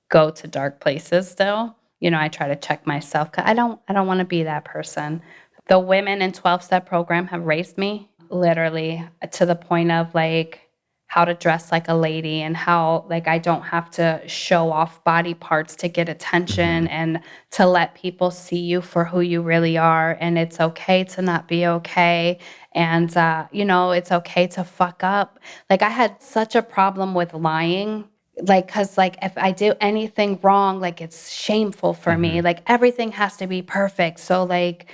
go to dark places still. You know, I try to check myself because I don't want to be that person. The women in 12-step program have raised me literally to the point of like how to dress like a lady and how like I don't have to show off body parts to get attention and to let people see you for who you really are. And it's okay to not be okay. And, you know, it's okay to fuck up. Like I had such a problem with lying Like, cause like if I do anything wrong, like it's shameful for me. Like everything has to be perfect. So like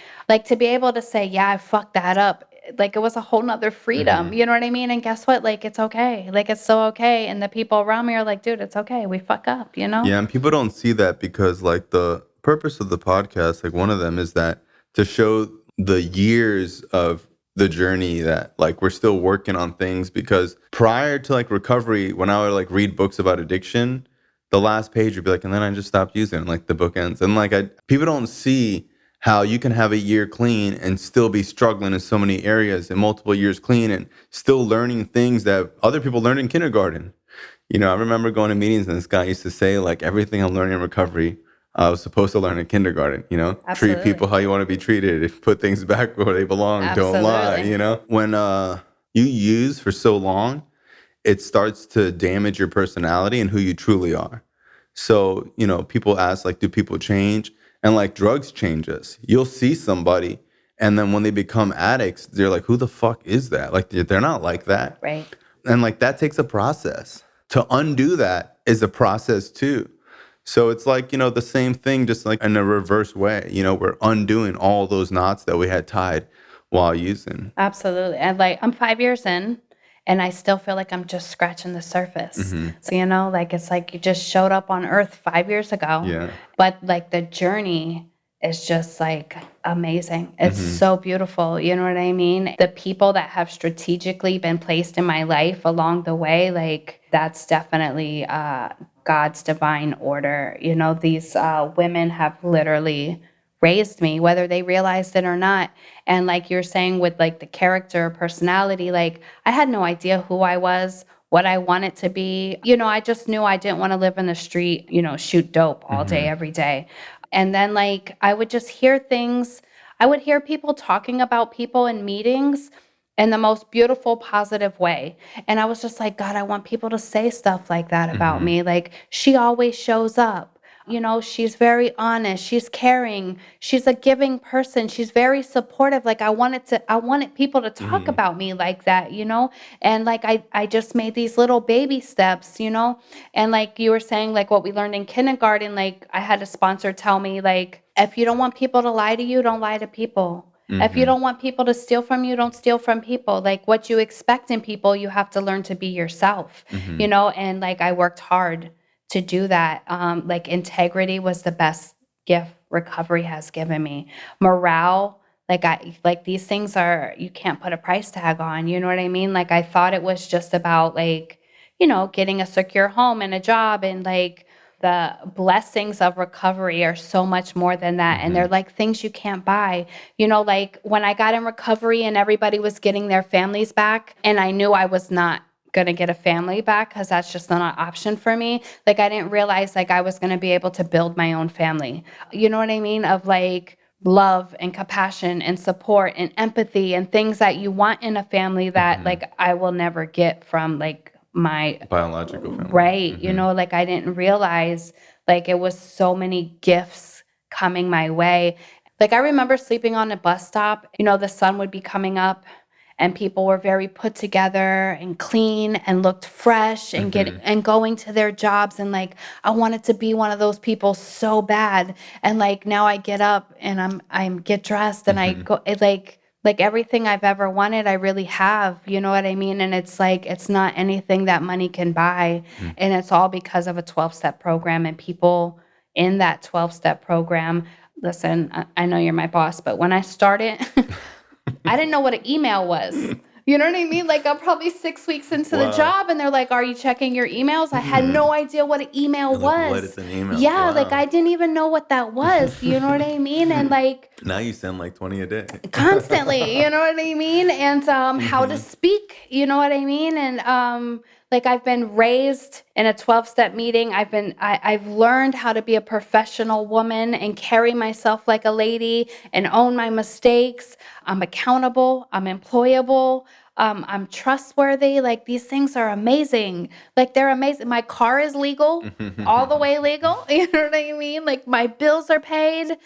to be able to say, yeah, I fucked that up. Like it was a whole nother freedom. You know what I mean? And guess what? Like it's okay. Like it's so okay. And the people around me are like, dude, it's okay. We fuck up, you know? Yeah, and people don't see that because like the purpose of the podcast, like one of them is that to show the years of the journey that like we're still working on things because prior to like recovery, when I would like read books about addiction, the last page would be like, and then I just stopped using it, like the book ends. And like people don't see how you can have a year clean and still be struggling in so many areas and multiple years clean and still learning things that other people learned in kindergarten. You know, I remember going to meetings and this guy used to say, like, everything I'm learning in recovery, I was supposed to learn in kindergarten, you know? Treat people how you want to be treated, put things back where they belong, don't lie, you know? When you use for so long, it starts to damage your personality and who you truly are. So, you know, people ask, like, do people change? And, like, drugs change us. You'll see somebody, and then when they become addicts, they're like, who the fuck is that? Like, they're not like that. Right. And, like, that takes a process. To undo that is a process, too. So it's like, you know, the same thing, just like in a reverse way. You know, we're undoing all those knots that we had tied while using. Absolutely. And like I'm 5 years in and I still feel like I'm just scratching the surface. So, you know, like it's like you just showed up on earth 5 years ago. Yeah. But like the journey is just like amazing. It's so beautiful. You know what I mean? The people that have strategically been placed in my life along the way, like that's definitely God's divine order. You know, these women have literally raised me, whether they realized it or not. And like you're saying with like the character, personality, like I had no idea who I was, what I wanted to be. You know, I just knew I didn't want to live in the street, you know, shoot dope all day, every day. And then like I would just hear things. I would hear people talking about people in meetings in the most beautiful, positive way. And I was just like, God, I want people to say stuff like that about me. Like, she always shows up. You know, she's very honest. She's caring. She's a giving person. She's very supportive. Like, I wanted people to talk about me like that, you know? And like, I just made these little baby steps, you know? And like you were saying, like what we learned in kindergarten, like I had a sponsor tell me, like, if you don't want people to lie to you, don't lie to people. If you don't want people to steal from you, don't steal from people. Like what you expect in people, you have to learn to be yourself, you know? And like I worked hard to do that. Like integrity was the best gift recovery has given me. Morale, like these things are, you can't put a price tag on, you know what I mean? Like I thought it was just about like, you know, getting a secure home and a job, and like the blessings of recovery are so much more than that. And they're like things you can't buy. You know, like when I got in recovery and everybody was getting their families back, and I knew I was not going to get a family back because that's just not an option for me. Like I didn't realize like I was going to be able to build my own family. You know what I mean? Of like love and compassion and support and empathy and things that you want in a family that like I will never get from like my biological family. Right. You know, like I didn't realize like it was so many gifts coming my way. Like I remember sleeping on a bus stop, you know, the sun would be coming up and people were very put together and clean and looked fresh and and going to their jobs. And like, I wanted to be one of those people so bad. And like, now I get up and I'm get dressed and I go, it's like everything I've ever wanted, I really have, you know what I mean? And it's like, it's not anything that money can buy. And it's all because of a 12-step program and people in that 12-step program. Listen, I know you're my boss, but when I started, I didn't know what an email was. You know what I mean? Like I'm probably 6 weeks into the job and they're like, are you checking your emails? I had no idea what an email was. Like, what is an email? Yeah, like I didn't even know what that was. You know what I mean? And like now you send like 20 a day. Constantly, you know what I mean? And how to speak, you know what I mean? And like I've been raised in a 12-step meeting. I've learned how to be a professional woman and carry myself like a lady and own my mistakes. I'm accountable, I'm employable, I'm trustworthy. Like these things are amazing. Like they're amazing. My car is legal, all the way legal. You know what I mean? Like my bills are paid.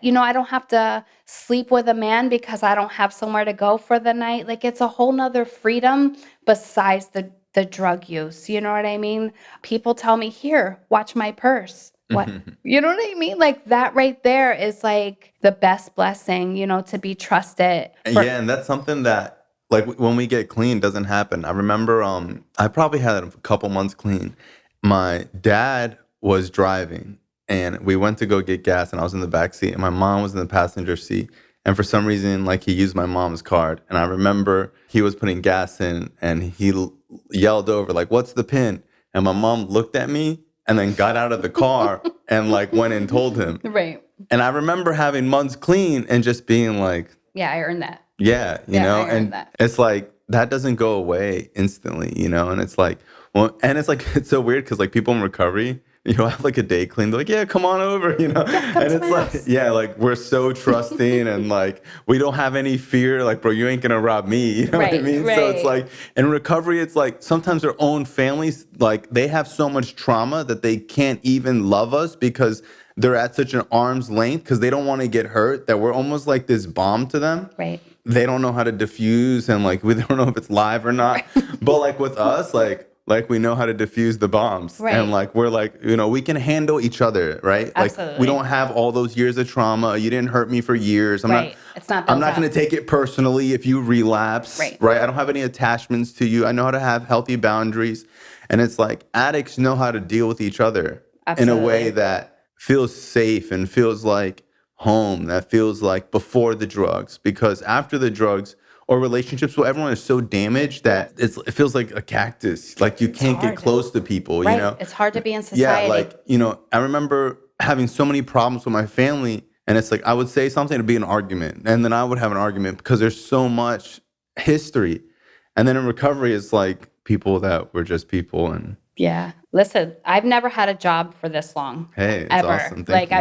You know, I don't have to sleep with a man because I don't have somewhere to go for the night. Like it's a whole nother freedom besides the the drug use. You know what I mean? People tell me, here, watch my purse. What? You know what I mean? Like that right there is like the best blessing, to be trusted. Yeah, and that's something that like when we get clean doesn't happen. I remember I probably had a couple months clean. My dad was driving and we went to go get gas and I was in the back seat and my mom was in the passenger seat. And for some reason, like he used my mom's card. And I remember he was putting gas in and he yelled over like, "What's the pin?" And my mom looked at me and then got out of the car and like went and told him. Right. And I remember having months clean and just being like, yeah, I earned that. yeah, you know, I earned and that. it's like that doesn't go away instantly, and it's like, well, and it's like it's so weird because like people in recovery, have like a day clean, they're like, yeah, come on over, and it's like, yeah, like we're so trusting and like we don't have any fear, like, bro, you ain't gonna rob me, you know what I mean? So it's like in recovery, it's like sometimes their own families, like they have so much trauma that they can't even love us because they're at such an arm's length because they don't want to get hurt that we're almost like this bomb to them. Right. They don't know how to diffuse and like we don't know if it's live or not. But like with us, like we know how to diffuse the bombs. Right. And like we're like, we can handle each other, right? Absolutely. Like we don't have all those years of trauma. You didn't hurt me for years. I'm not going to take it personally if you relapse. Right. I don't have any attachments to you. I know how to have healthy boundaries. And it's like addicts know how to deal with each other in a way that feels safe and feels like home, that feels like before the drugs, because after the drugs or relationships with everyone is so damaged that it feels like a cactus, like you can't get close to people, It's hard to be in society. Yeah, like, I remember having so many problems with my family and it's like I would say something to be an argument and then I would have an argument because there's so much history. And then in recovery, it's like people that were just people and yeah. Listen, I've never had a job for this long. Hey, it's ever. Awesome. Thank you.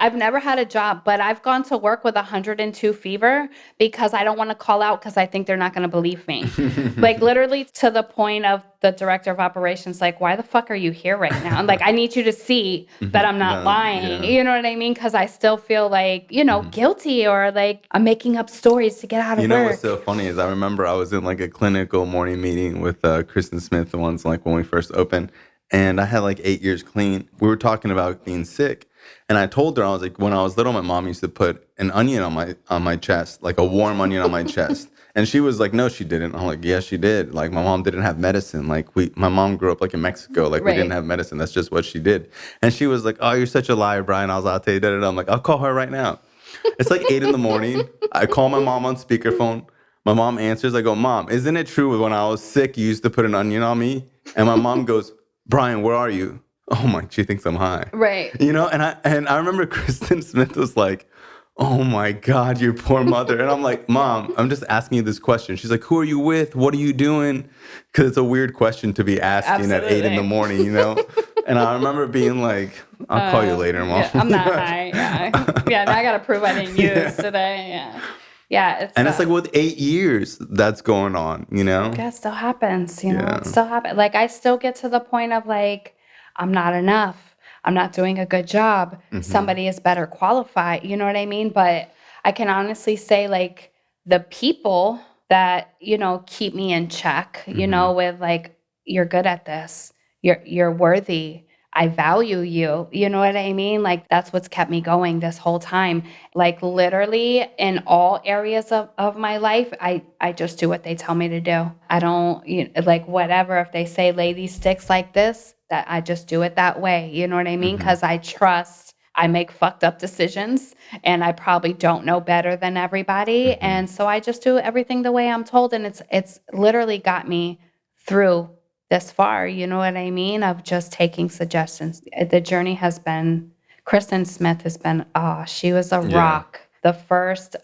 I've never had a job, but I've gone to work with 102 fever because I don't want to call out because I think they're not going to believe me. Like literally to the point of the director of operations, like, why the fuck are you here right now? And like, I need you to see that I'm not lying. Yeah. You know what I mean? Because I still feel like, guilty or like I'm making up stories to get out of work. You know what's so funny is I remember I was in like a clinical morning meeting with Kristen Smith, the ones like when we first opened, and I had like 8 years clean. We were talking about being sick. And I told her, I was like, when I was little, my mom used to put an onion on my chest, like a warm onion on my chest. And she was like, no, she didn't. I'm like, yeah, she did. Like, my mom didn't have medicine. Like, my mom grew up like in Mexico. Like, we didn't have medicine. That's just what she did. And she was like, oh, you're such a liar, Brian. I was out to you. I'm like, I'll call her right now. It's like 8 a.m. I call my mom on speakerphone. My mom answers. I go, Mom, isn't it true when I was sick, you used to put an onion on me? And my mom goes, Brian, where are you? Oh my, she thinks I'm high. Right. And I remember Kristen Smith was like, oh my God, your poor mother. And I'm like, Mom, I'm just asking you this question. She's like, who are you with? What are you doing? Because it's a weird question to be asking at 8 a.m, And I remember being like, I'll call you later, Mom. Yeah, I'm not high. Yeah, now I got to prove I didn't use today. Yeah. Yeah. It's like with 8 years that's going on, Yeah, it still happens, It still happens. Like I still get to the point of like, I'm not enough. I'm not doing a good job. Somebody is better qualified. You know what I mean? But I can honestly say like the people that, keep me in check, with like, you're good at this. You're worthy. I value you. You know what I mean? Like that's what's kept me going this whole time. Like literally in all areas of my life, I just do what they tell me to do. I don't like whatever. If they say lay these sticks like this, that I just do it that way. You know what I mean? Because I trust I make fucked up decisions and I probably don't know better than everybody. And so I just do everything the way I'm told. And it's literally got me through this far, you know what I mean? Of just taking suggestions. The journey has been, Kristen Smith has been, she was a rock. The first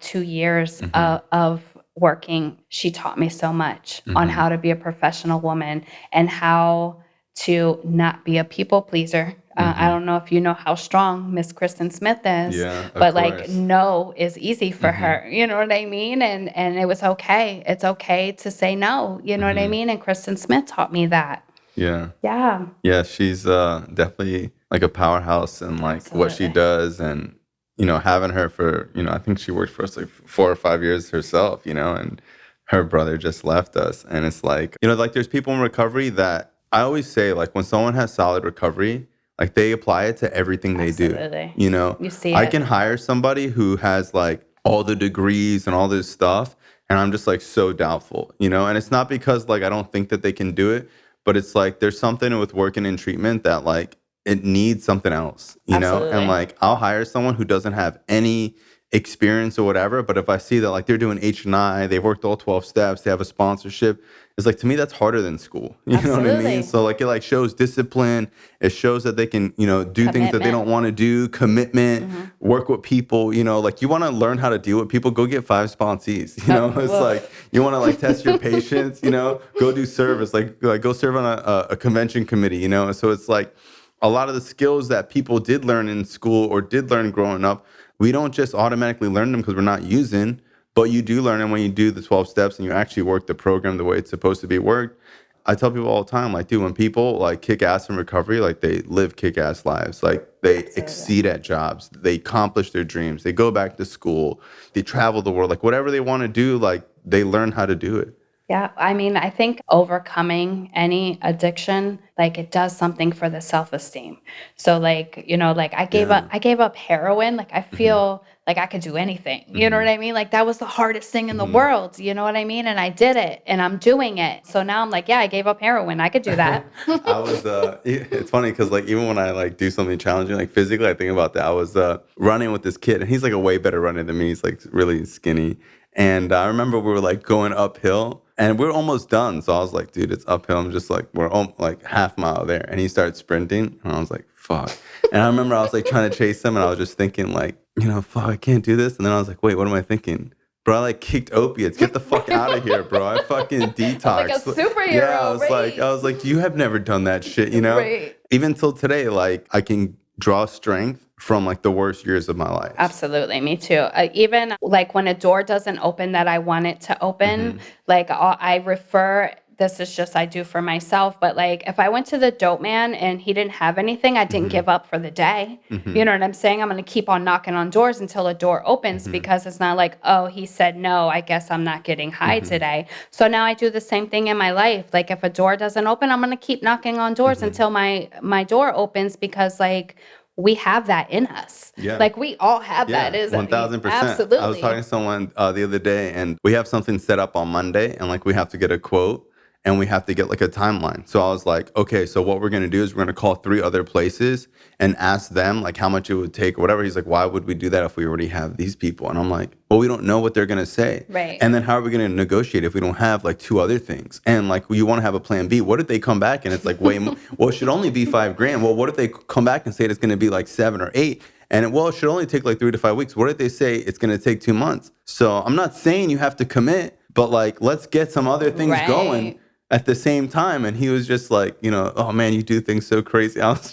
2 years of working, she taught me so much on how to be a professional woman and how to not be a people pleaser. I don't know if you know how strong Miss Kristen Smith is, but like no is easy for her. You know what I mean? And it was okay. It's okay to say no. You know what I mean? And Kristen Smith taught me that. Yeah. Yeah. Yeah. She's definitely like a powerhouse and like what she does. And, having her for, I think she worked for us like 4 or 5 years herself, and her brother just left us. And it's like, like there's people in recovery that I always say, like when someone has solid recovery, like they apply it to everything they do. Absolutely. You see I it. can hire somebody who has like all the degrees and all this stuff. And I'm just like so doubtful, and it's not because like I don't think that they can do it, but it's like there's something with working in treatment that like it needs something else, Absolutely. and like I'll hire someone who doesn't have any experience or whatever, but if I see that like they're doing H&I, they've worked all 12 steps, they have a sponsorship, it's like to me that's harder than school. You know what I Absolutely. mean? So like it like shows discipline, it shows that they can, do things that they don't want to do, commitment, work with people, like you want to learn how to deal with people, go get 5 sponsees, it's like you want to like test your patience, go do service, like go serve on a convention committee, so it's like a lot of the skills that people did learn in school or did learn growing up, we don't just automatically learn them because we're not using, but you do learn them when you do the 12 steps and you actually work the program the way it's supposed to be worked. I tell people all the time, like, dude, when people like kick ass in recovery, like they live kick ass lives, like they exceed at jobs, they accomplish their dreams, they go back to school, they travel the world, like whatever they want to do, like they learn how to do it. Yeah, I mean, I think overcoming any addiction, like it does something for the self-esteem. So like, like I gave up heroin, like I feel like I could do anything. You know what I mean? Like that was the hardest thing in the world, you know what I mean? And I did it and I'm doing it. So now I'm like, yeah, I gave up heroin. I could do that. I was it's funny because like even when I like do something challenging, like physically, I think about that. I was running with this kid and he's like a way better runner than me. He's like really skinny. And I remember we were like going uphill and we're almost done. So I was like, dude, it's uphill. I'm just like, we're like half mile there. And he started sprinting and I was like, fuck. And I remember I was like trying to chase him and I was just thinking like, fuck, I can't do this. And then I was like, wait, what am I thinking? Bro, I like kicked opiates. Get the fuck out of here, bro. I fucking detoxed. Like a superhero, yeah, I was like, you have never done that shit, Right. Even till today, like I can draw strength from like the worst years of my life. Absolutely. Me too. Even like when a door doesn't open that I want it to open, like I refer, this is just I do for myself, but like if I went to the dope man and he didn't have anything, I didn't give up for the day. You know what I'm saying? I'm going to keep on knocking on doors until a door opens because it's not like, oh, he said no, I guess I'm not getting high today. So now I do the same thing in my life. Like if a door doesn't open, I'm going to keep knocking on doors until my door opens because like we have that in us. Yeah. Like we all have that. Is 1,000%. Absolutely. I was talking to someone the other day and we have something set up on Monday and like we have to get a quote and we have to get like a timeline. So I was like, okay, so what we're going to do is we're going to call 3 other places and ask them like how much it would take or whatever. He's like, why would we do that if we already have these people? And I'm like, well, we don't know what they're going to say. Right. And then how are we going to negotiate if we don't have like 2 other things? And like, you want to have a plan B. What if they come back and it's like way more? Well, it should only be $5,000. Well, what if they come back and say it's going to be like 7 or 8? And it should only take like 3 to 5 weeks. What if they say it's going to take 2 months? So I'm not saying you have to commit, but like, let's get some other things going at the same time. And he was just like, oh man, you do things so crazy. I was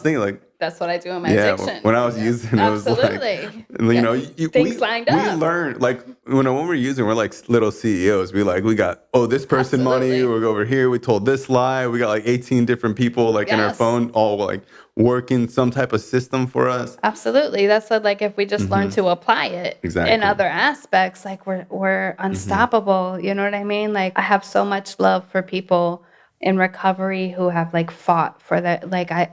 thinking like, that's what I do in my addiction. When I was using it, was like, things lined up. We learn like when we're using, we're like little CEOs. We got this person money. We go over here. We told this lie. We got like 18 different people like in our phone, all like working some type of system for us. Absolutely. That's like if we just learn to apply it in other aspects, like we're unstoppable. You know what I mean? Like I have so much love for people in recovery who have like fought for that. Like I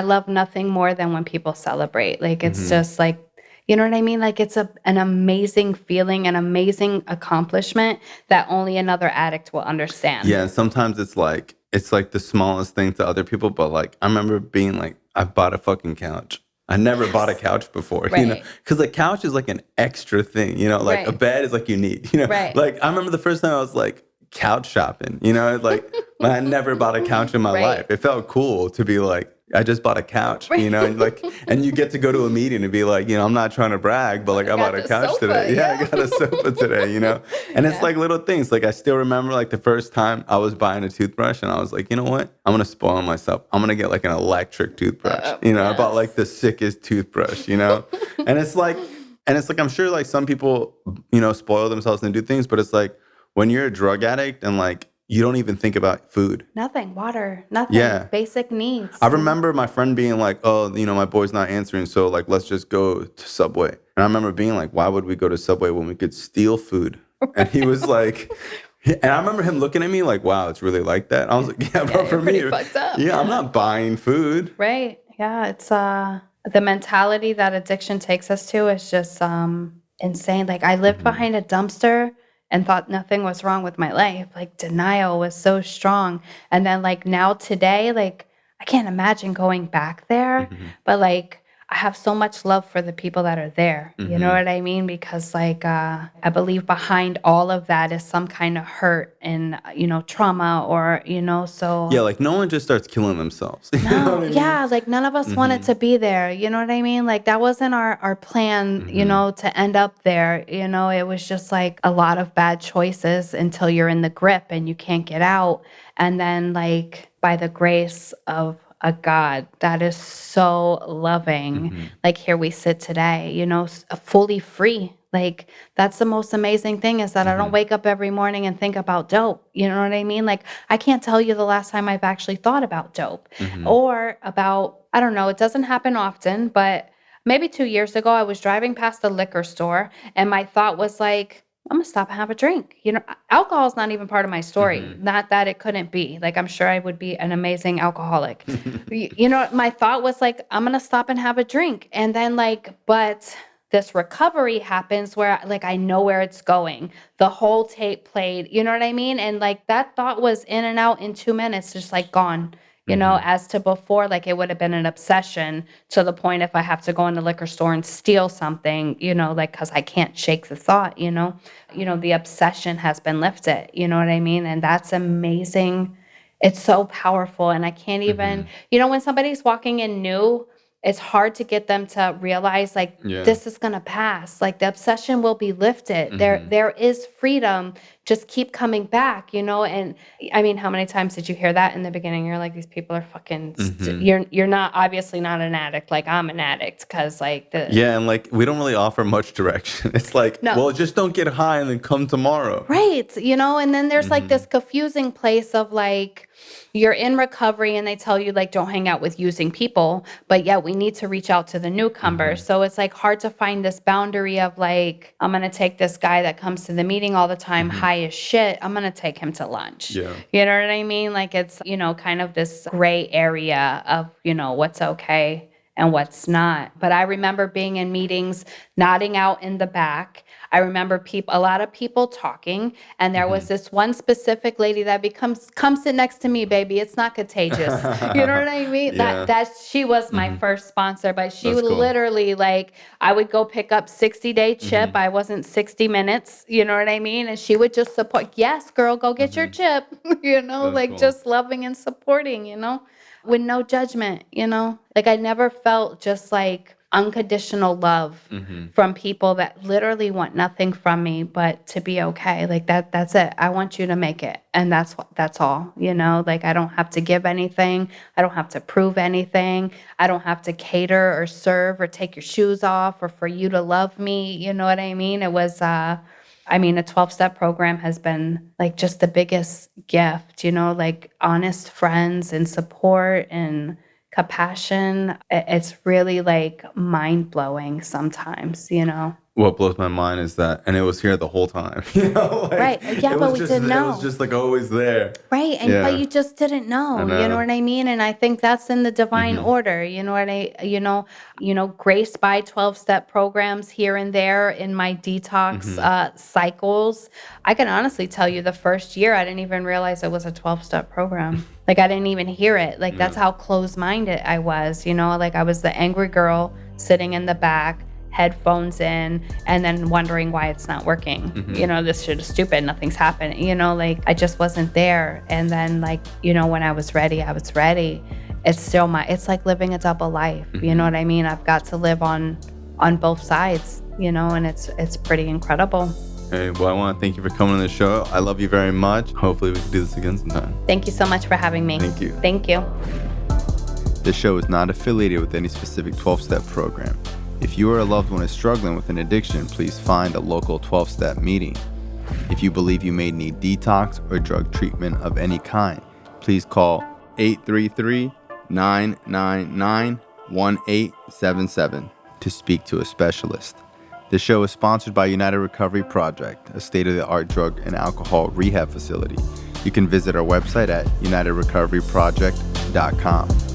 love nothing more than when people celebrate. Like it's just like, you know what I mean? Like it's an amazing feeling, an amazing accomplishment that only another addict will understand. Yeah, and sometimes it's like the smallest thing to other people, but like I remember being like, I bought a fucking couch. I never bought a couch before, because a couch is like an extra thing, like a bed is like you need, like I remember the first time I was like couch shopping, like I never bought a couch in my life. It felt cool to be like, I just bought a couch, and like, and you get to go to a meeting and be like, I'm not trying to brag, but like I bought a couch today. Yeah, I got a sofa today, and it's like little things. Like I still remember like the first time I was buying a toothbrush and I was like, you know what? I'm going to spoil myself. I'm going to get like an electric toothbrush. I bought like the sickest toothbrush, and it's like, I'm sure like some people, spoil themselves and do things, but it's like when you're a drug addict and like, you don't even think about food. Nothing, water, nothing. Yeah. Basic needs. I remember my friend being like, oh, my boy's not answering, so like, let's just go to Subway. And I remember being like, why would we go to Subway when we could steal food And he was like, and I remember him looking at me like, wow, it's really like that. I was like, yeah, bro, Yeah, for you're me, pretty fucked up. yeah, I'm not buying food. Right. Yeah. It's the mentality that addiction takes us to is just insane. Like I lived behind a dumpster and thought nothing was wrong with my life. Like denial was so strong. And then like now today, like I can't imagine going back there, but like I have so much love for the people that are there. You know what I mean? Because like I believe behind all of that is some kind of hurt and trauma or so Yeah, like no one just starts killing themselves. You know no, what I mean? yeah, like none of us wanted to be there. You know what I mean? Like that wasn't our plan, to end up there. It was just like a lot of bad choices until you're in the grip and you can't get out. And then like by the grace of a God that is so loving, like here we sit today, fully free. Like that's the most amazing thing is that I don't wake up every morning and think about dope. You know what I mean? Like I can't tell you the last time I've actually thought about dope or about, I don't know, it doesn't happen often, but maybe 2 years ago I was driving past a liquor store and my thought was like, I'm gonna stop and have a drink. Alcohol is not even part of my story. Not that it couldn't be. Like, I'm sure I would be an amazing alcoholic. My thought was like, I'm gonna stop and have a drink. And then but this recovery happens where like I know where it's going. The whole tape played, you know what I mean? And like that thought was in and out in 2 minutes, just like gone. As to before, like it would have been an obsession to the point if I have to go in the liquor store and steal something, like because I can't shake the thought, the obsession has been lifted, you know what I mean? And that's amazing. It's so powerful. And I can't even, when somebody's walking in new, it's hard to get them to realize like this is gonna pass. Like the obsession will be lifted. There is freedom. Just keep coming back, And I mean, how many times did you hear that in the beginning? You're like, these people are fucking. You're not obviously not an addict. Like I'm an addict because like the and like we don't really offer much direction. It's like, well, just don't get high and then come tomorrow. Right. And then there's like this confusing place of like you're in recovery and they tell you like don't hang out with using people, but yet we need to reach out to the newcomers. So it's like hard to find this boundary of like I'm going to take this guy that comes to the meeting all the time high as shit. I'm going to take him to lunch. Yeah. You know what I mean? Like it's, kind of this gray area of, what's okay and what's not. But I remember being in meetings, nodding out in the back. I remember a lot of people talking, and there was this one specific lady that come sit next to me, baby. It's not contagious. You know what I mean? Yeah. That she was my first sponsor, but she That's would cool. literally like I would go pick up 60-day chip. I wasn't 60 minutes. You know what I mean? And she would just support. Yes, girl, go get your chip. That's like cool. just loving and supporting. With no judgment. Like I never felt just like unconditional love from people that literally want nothing from me but to be okay. Like that's it. I want you to make it. And that's all, like I don't have to give anything. I don't have to prove anything. I don't have to cater or serve or take your shoes off or for you to love me. You know what I mean? It was a 12-step program has been like just the biggest gift, like honest friends and support and compassion. It's really like mind-blowing sometimes. What blows my mind is that, and it was here the whole time. Right. Yeah, but we didn't know. It was just like always there. Right. But you just didn't know. You know what I mean? And I think that's in the divine order. Graced by 12-step programs here and there in my detox cycles. I can honestly tell you the first year I didn't even realize it was a 12-step program. Like I didn't even hear it. Like that's how closed-minded I was, like I was the angry girl sitting in the back, headphones in, and then wondering why it's not working. This shit is stupid. Nothing's happening. Like I just wasn't there. And then like, when I was ready, I was ready. It's still it's like living a double life. You know what I mean? I've got to live on both sides, and it's pretty incredible. Hey, well, I want to thank you for coming on the show. I love you very much. Hopefully we can do this again sometime. Thank you so much for having me. Thank you. Thank you. This show is not affiliated with any specific 12-step program. If you or a loved one is struggling with an addiction, please find a local 12-step meeting. If you believe you may need detox or drug treatment of any kind, please call 833-999-1877 to speak to a specialist. The show is sponsored by United Recovery Project, a state-of-the-art drug and alcohol rehab facility. You can visit our website at unitedrecoveryproject.com.